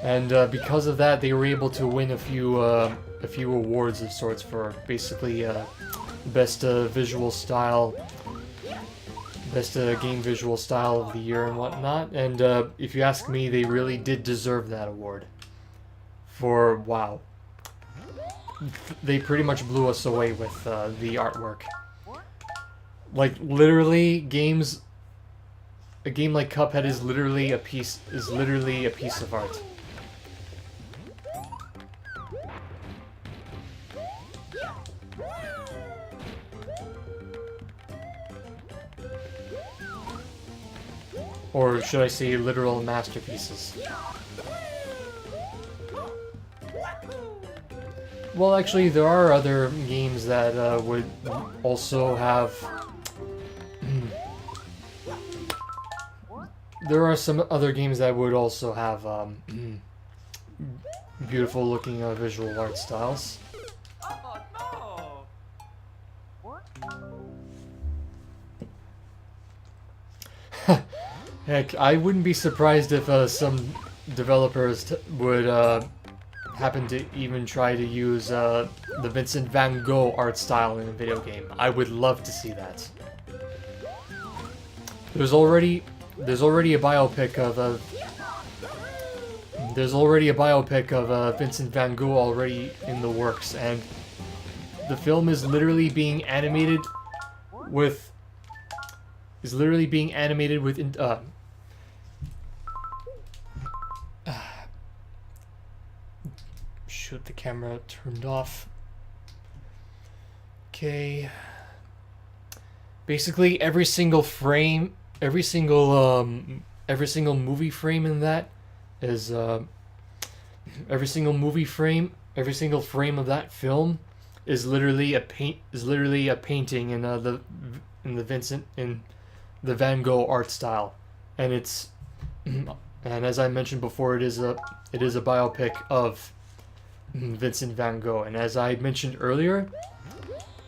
And because of that, they were able to win a few awards of sorts for basically best visual style, best game visual style of the year and whatnot. And if you ask me, they really did deserve that award. For wow, they pretty much blew us away with the artwork. Like literally, a game like Cuphead is literally a piece of art. Or should I say literal masterpieces? Well, actually, there are other games that would also have... There are some other games that would also have beautiful looking visual art styles. Oh no! Heck, I wouldn't be surprised if some developers would happen to even try to use the Vincent van Gogh art style in a video game. I would love to see that. There's already a biopic of Vincent van Gogh already in the works, and the film is literally being animated with shoot, the camera turned off. Okay. Basically every single frame, every single movie frame in that is every single frame of that film is literally a painting in the Van Gogh art style, and it's and as I mentioned before, it is a biopic of Vincent van Gogh. And as I mentioned earlier,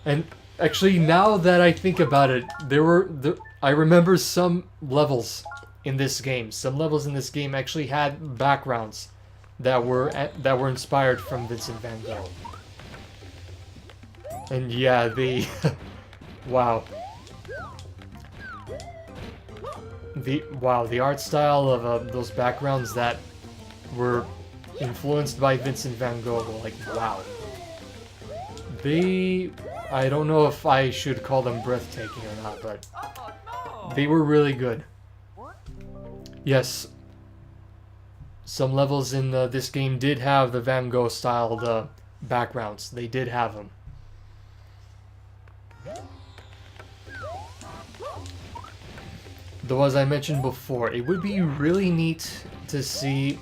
and actually now that I think about it, I remember some levels in this game. Some levels in this game actually had backgrounds that were inspired from Vincent van Gogh. And yeah, the wow. The art style of those backgrounds that were influenced by Vincent van Gogh, like, wow. I don't know if I should call them breathtaking or not, but they were really good. Yes, some levels in this game did have the Van Gogh styled backgrounds. They did have them. Though, as I mentioned before, it would be really neat to see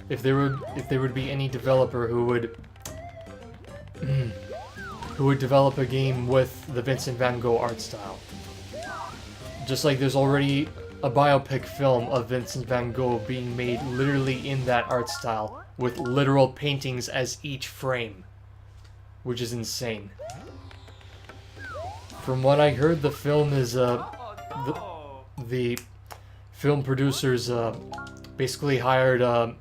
if there would be any developer who would develop a game with the Vincent van Gogh art style. Just like there's already a biopic film of Vincent van Gogh being made literally in that art style, with literal paintings as each frame, which is insane. From what I heard, the film is the film producers basically hired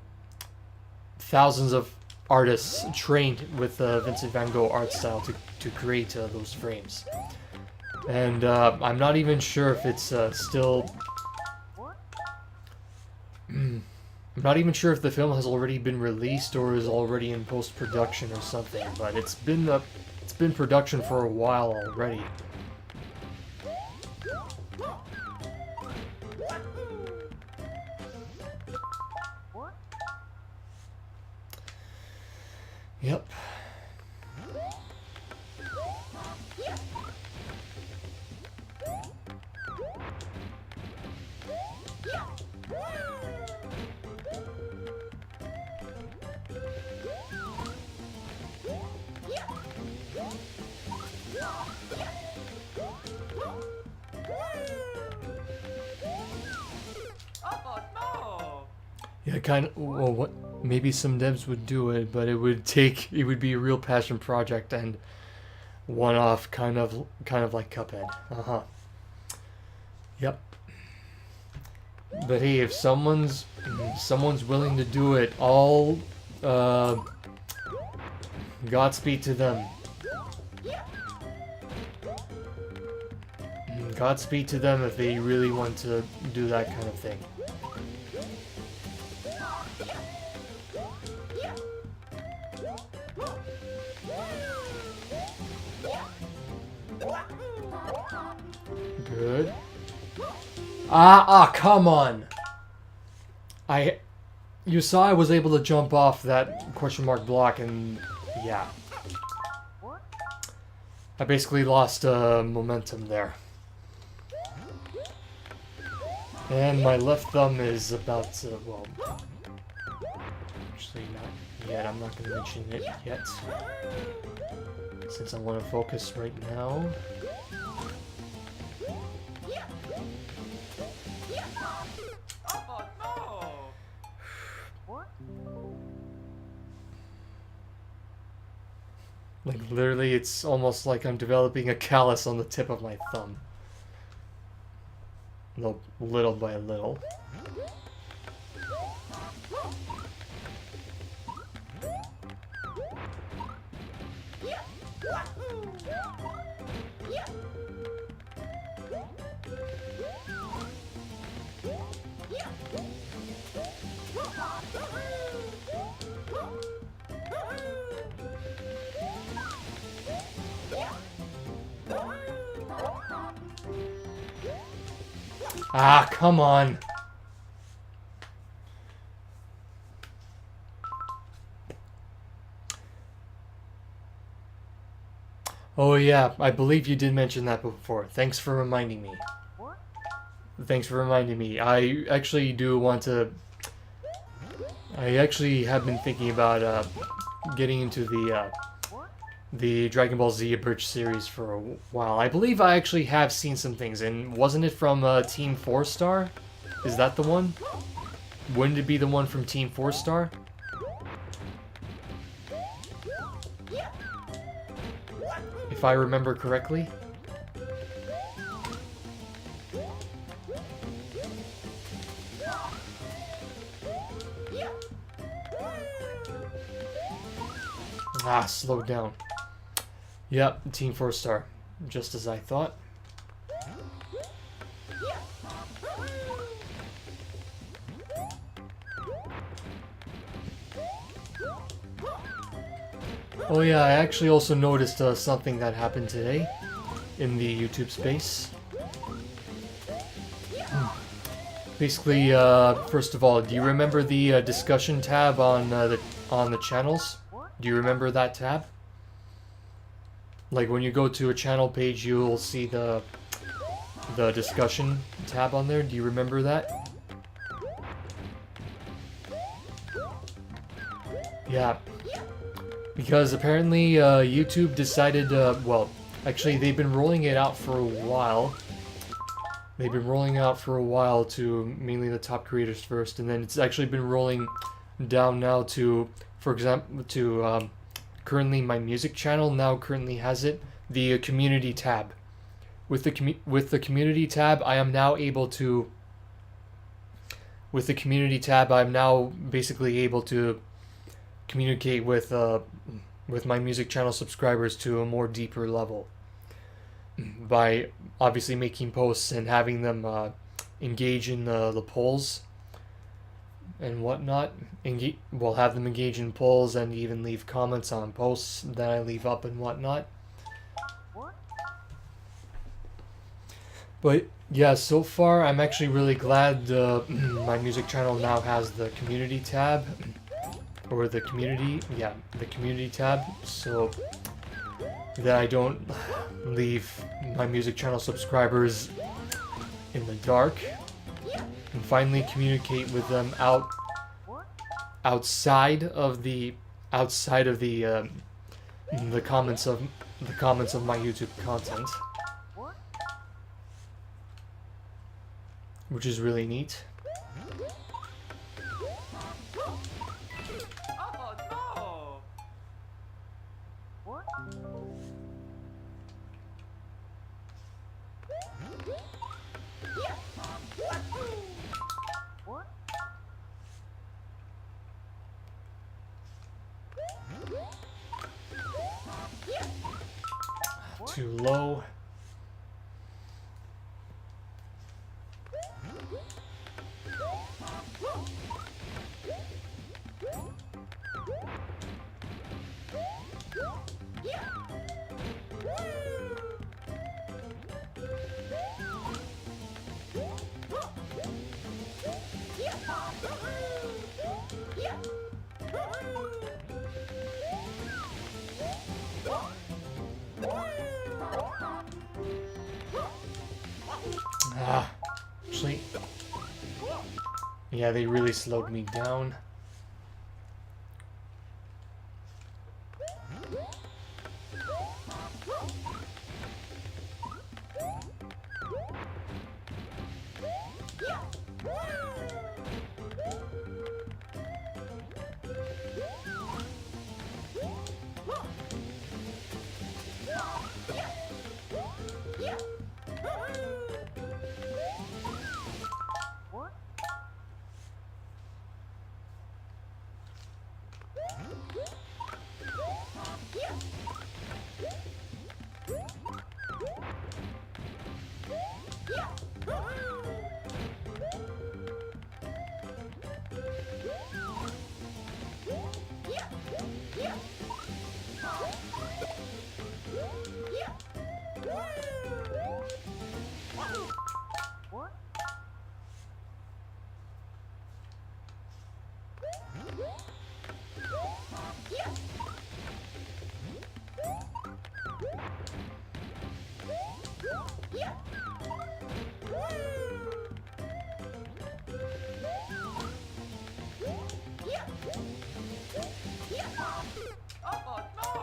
thousands of artists trained with Vincent van Gogh art style to create those frames. And I'm not even sure if it's still... I'm not even sure if the film has already been released or is already in post-production or something, but it's been production for a while already. Yep. Oh no! Yeah, kind of. Well, what? Maybe some devs would do it, but it would be a real passion project and one-off, kind of like Cuphead. Yep. But hey, if someone's willing to do it, all Godspeed to them. Godspeed to them if they really want to do that kind of thing. Good. Come on! You saw I was able to jump off that question mark block and, yeah. I basically lost momentum there. And my left thumb is about to, well, actually not yet, I'm not going to mention it yet. Since I want to focus right now. Oh no! Like, literally, it's almost like I'm developing a callus on the tip of my thumb. Little by little. Come on. Oh yeah, I believe you did mention that before. Thanks for reminding me. Thanks for reminding me. I actually do want to... I actually have been thinking about getting into the Dragon Ball Z Abridged series for a while. I believe I actually have seen some things, and wasn't it from Team 4 Star? Is that the one? Wouldn't it be the one from Team 4 Star? If I remember correctly. Slow down. Yep, Team 4 Star. Just as I thought. Oh yeah, I actually also noticed something that happened today in the YouTube space. Basically, first of all, do you remember the discussion tab on the channels? Do you remember that tab? Like when you go to a channel page, you'll see the discussion tab on there. Do you remember that? Yeah. Because apparently YouTube decided, well, actually they've been rolling it out for a while. They've been rolling out for a while to mainly the top creators first, and then it's actually been rolling down now to, for example, to currently my music channel now currently has it, the community tab. With the community tab, I am now able to. With the community tab, I'm now basically able to communicate with my music channel subscribers to a more deeper level by obviously making posts and having them engage in the polls. and whatnot. We'll have them engage in polls and even leave comments on posts that I leave up and whatnot. But yeah, so far I'm actually really glad my music channel now has the community tab, or the community tab, so that I don't leave my music channel subscribers in the dark, and finally communicate with them outside of the comments of my YouTube content, which is really neat. Oh no! Too low. Actually, yeah, they really slowed me down. Oh no!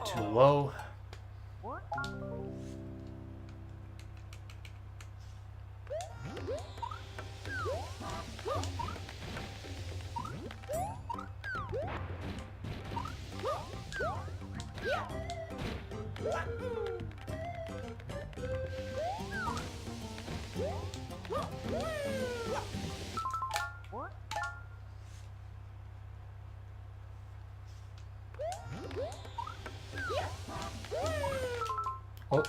Too low. Oh.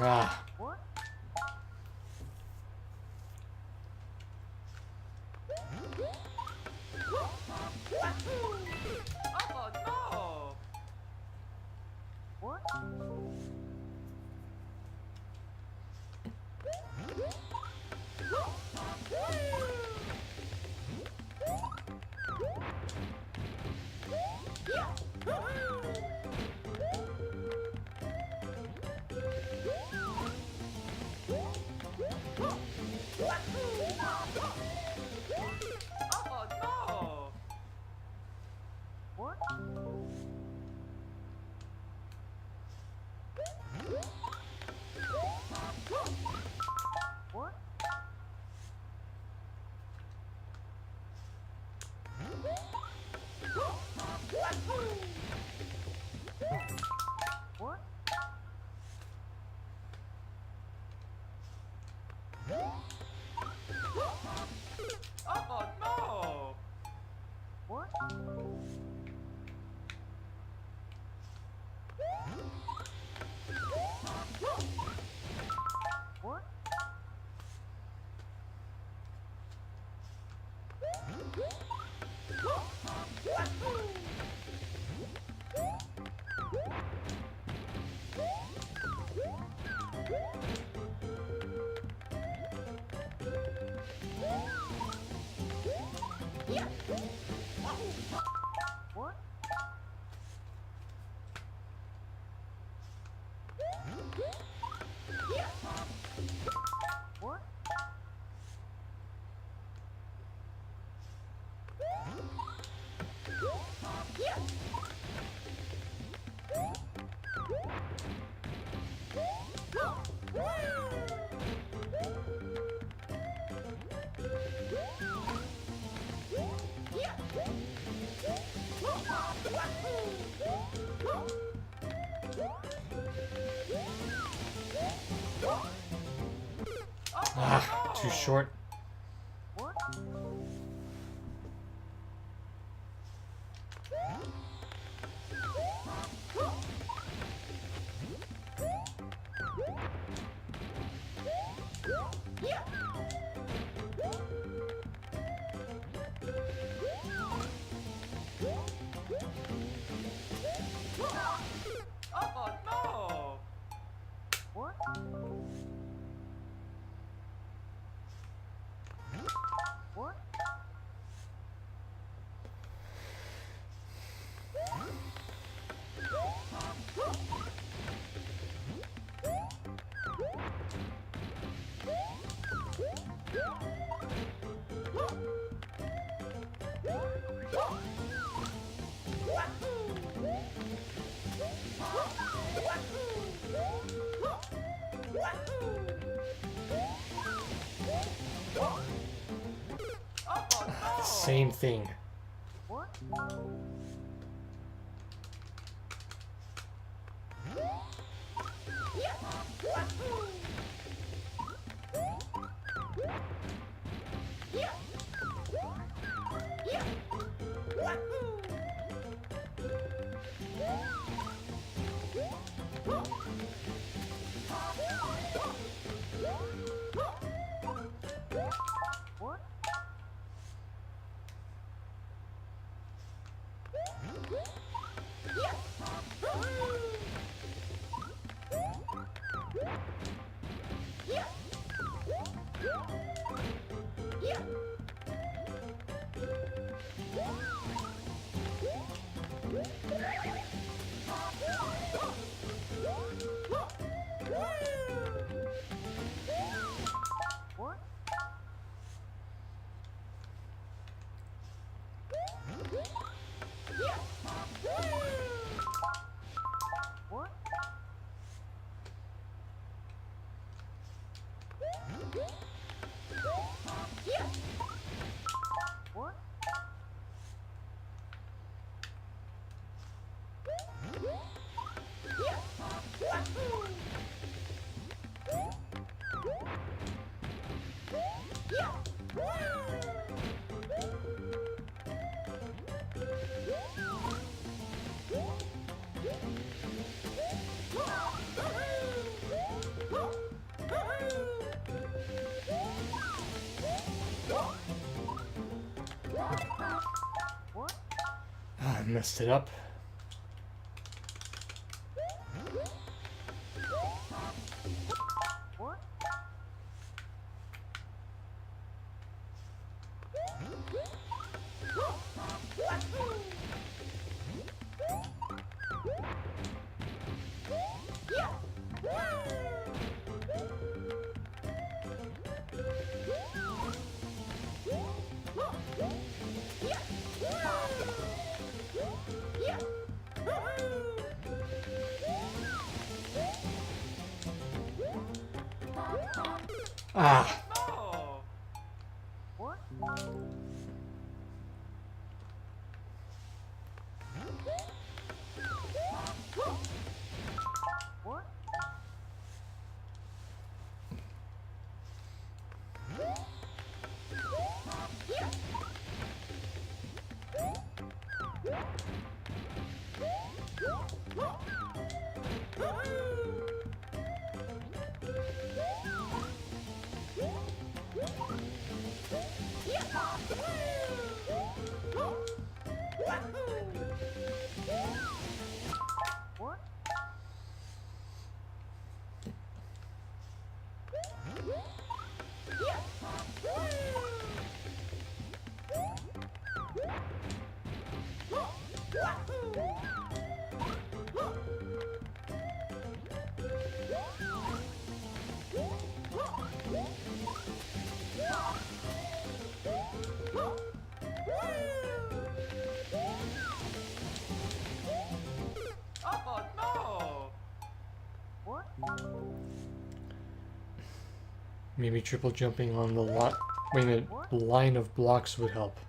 Ah. Oh no! Oh no! Ah, too short. Oh no! Same thing. I messed it up. Ah. No! Oh no! Maybe triple jumping on the lot. Wait a minute, line of blocks would help.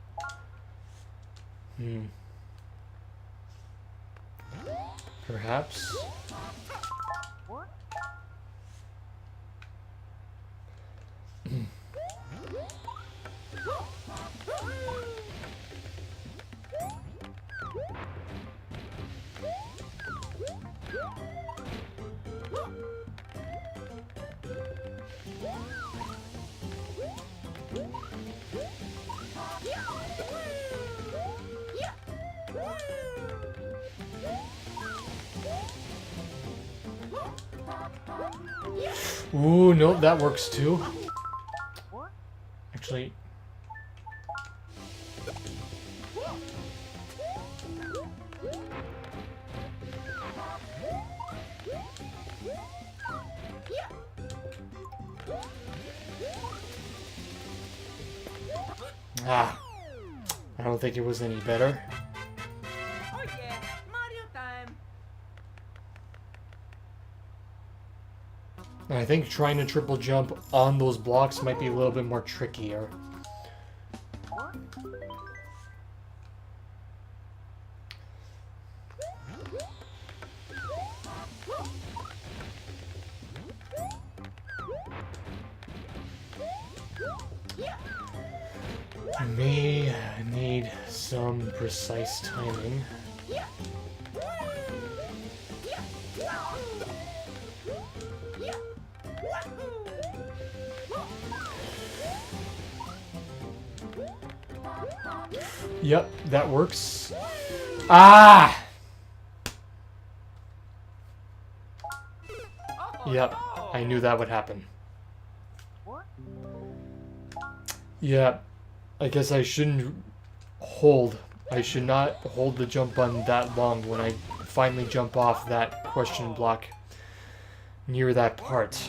Perhaps. Ooh, nope, that works too. Actually, I don't think it was any better. Oh yeah, Mario time! I think trying to triple jump on those blocks might be a little bit more trickier. I may need some precise timing. Yep, that works. Ah! Yep, I knew that would happen. Yeah, I guess I shouldn't hold. I should not hold the jump button that long when I finally jump off that question block near that part.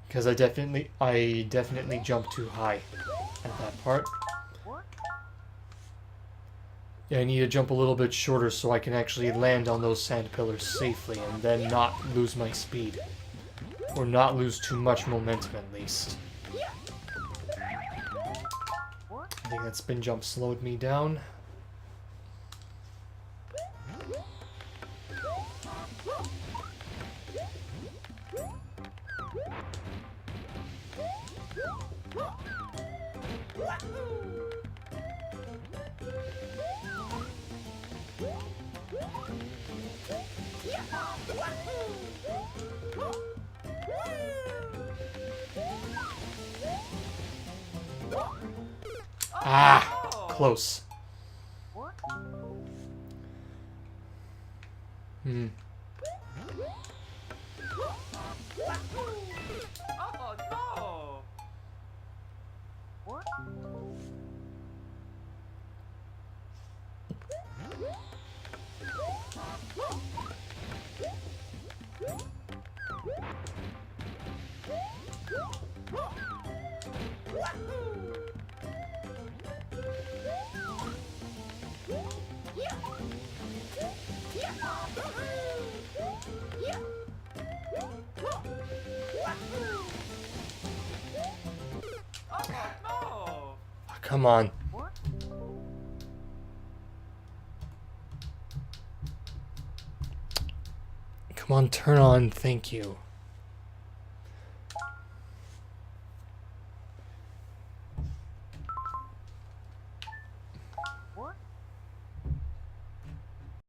Because I definitely jumped too high at that part. Yeah, I need to jump a little bit shorter so I can actually land on those sand pillars safely and then not lose my speed. Or not lose too much momentum at least. I think that spin jump slowed me down. Ah, close. Hmm. Oh no! Oh, come on. Come on, turn on, thank you.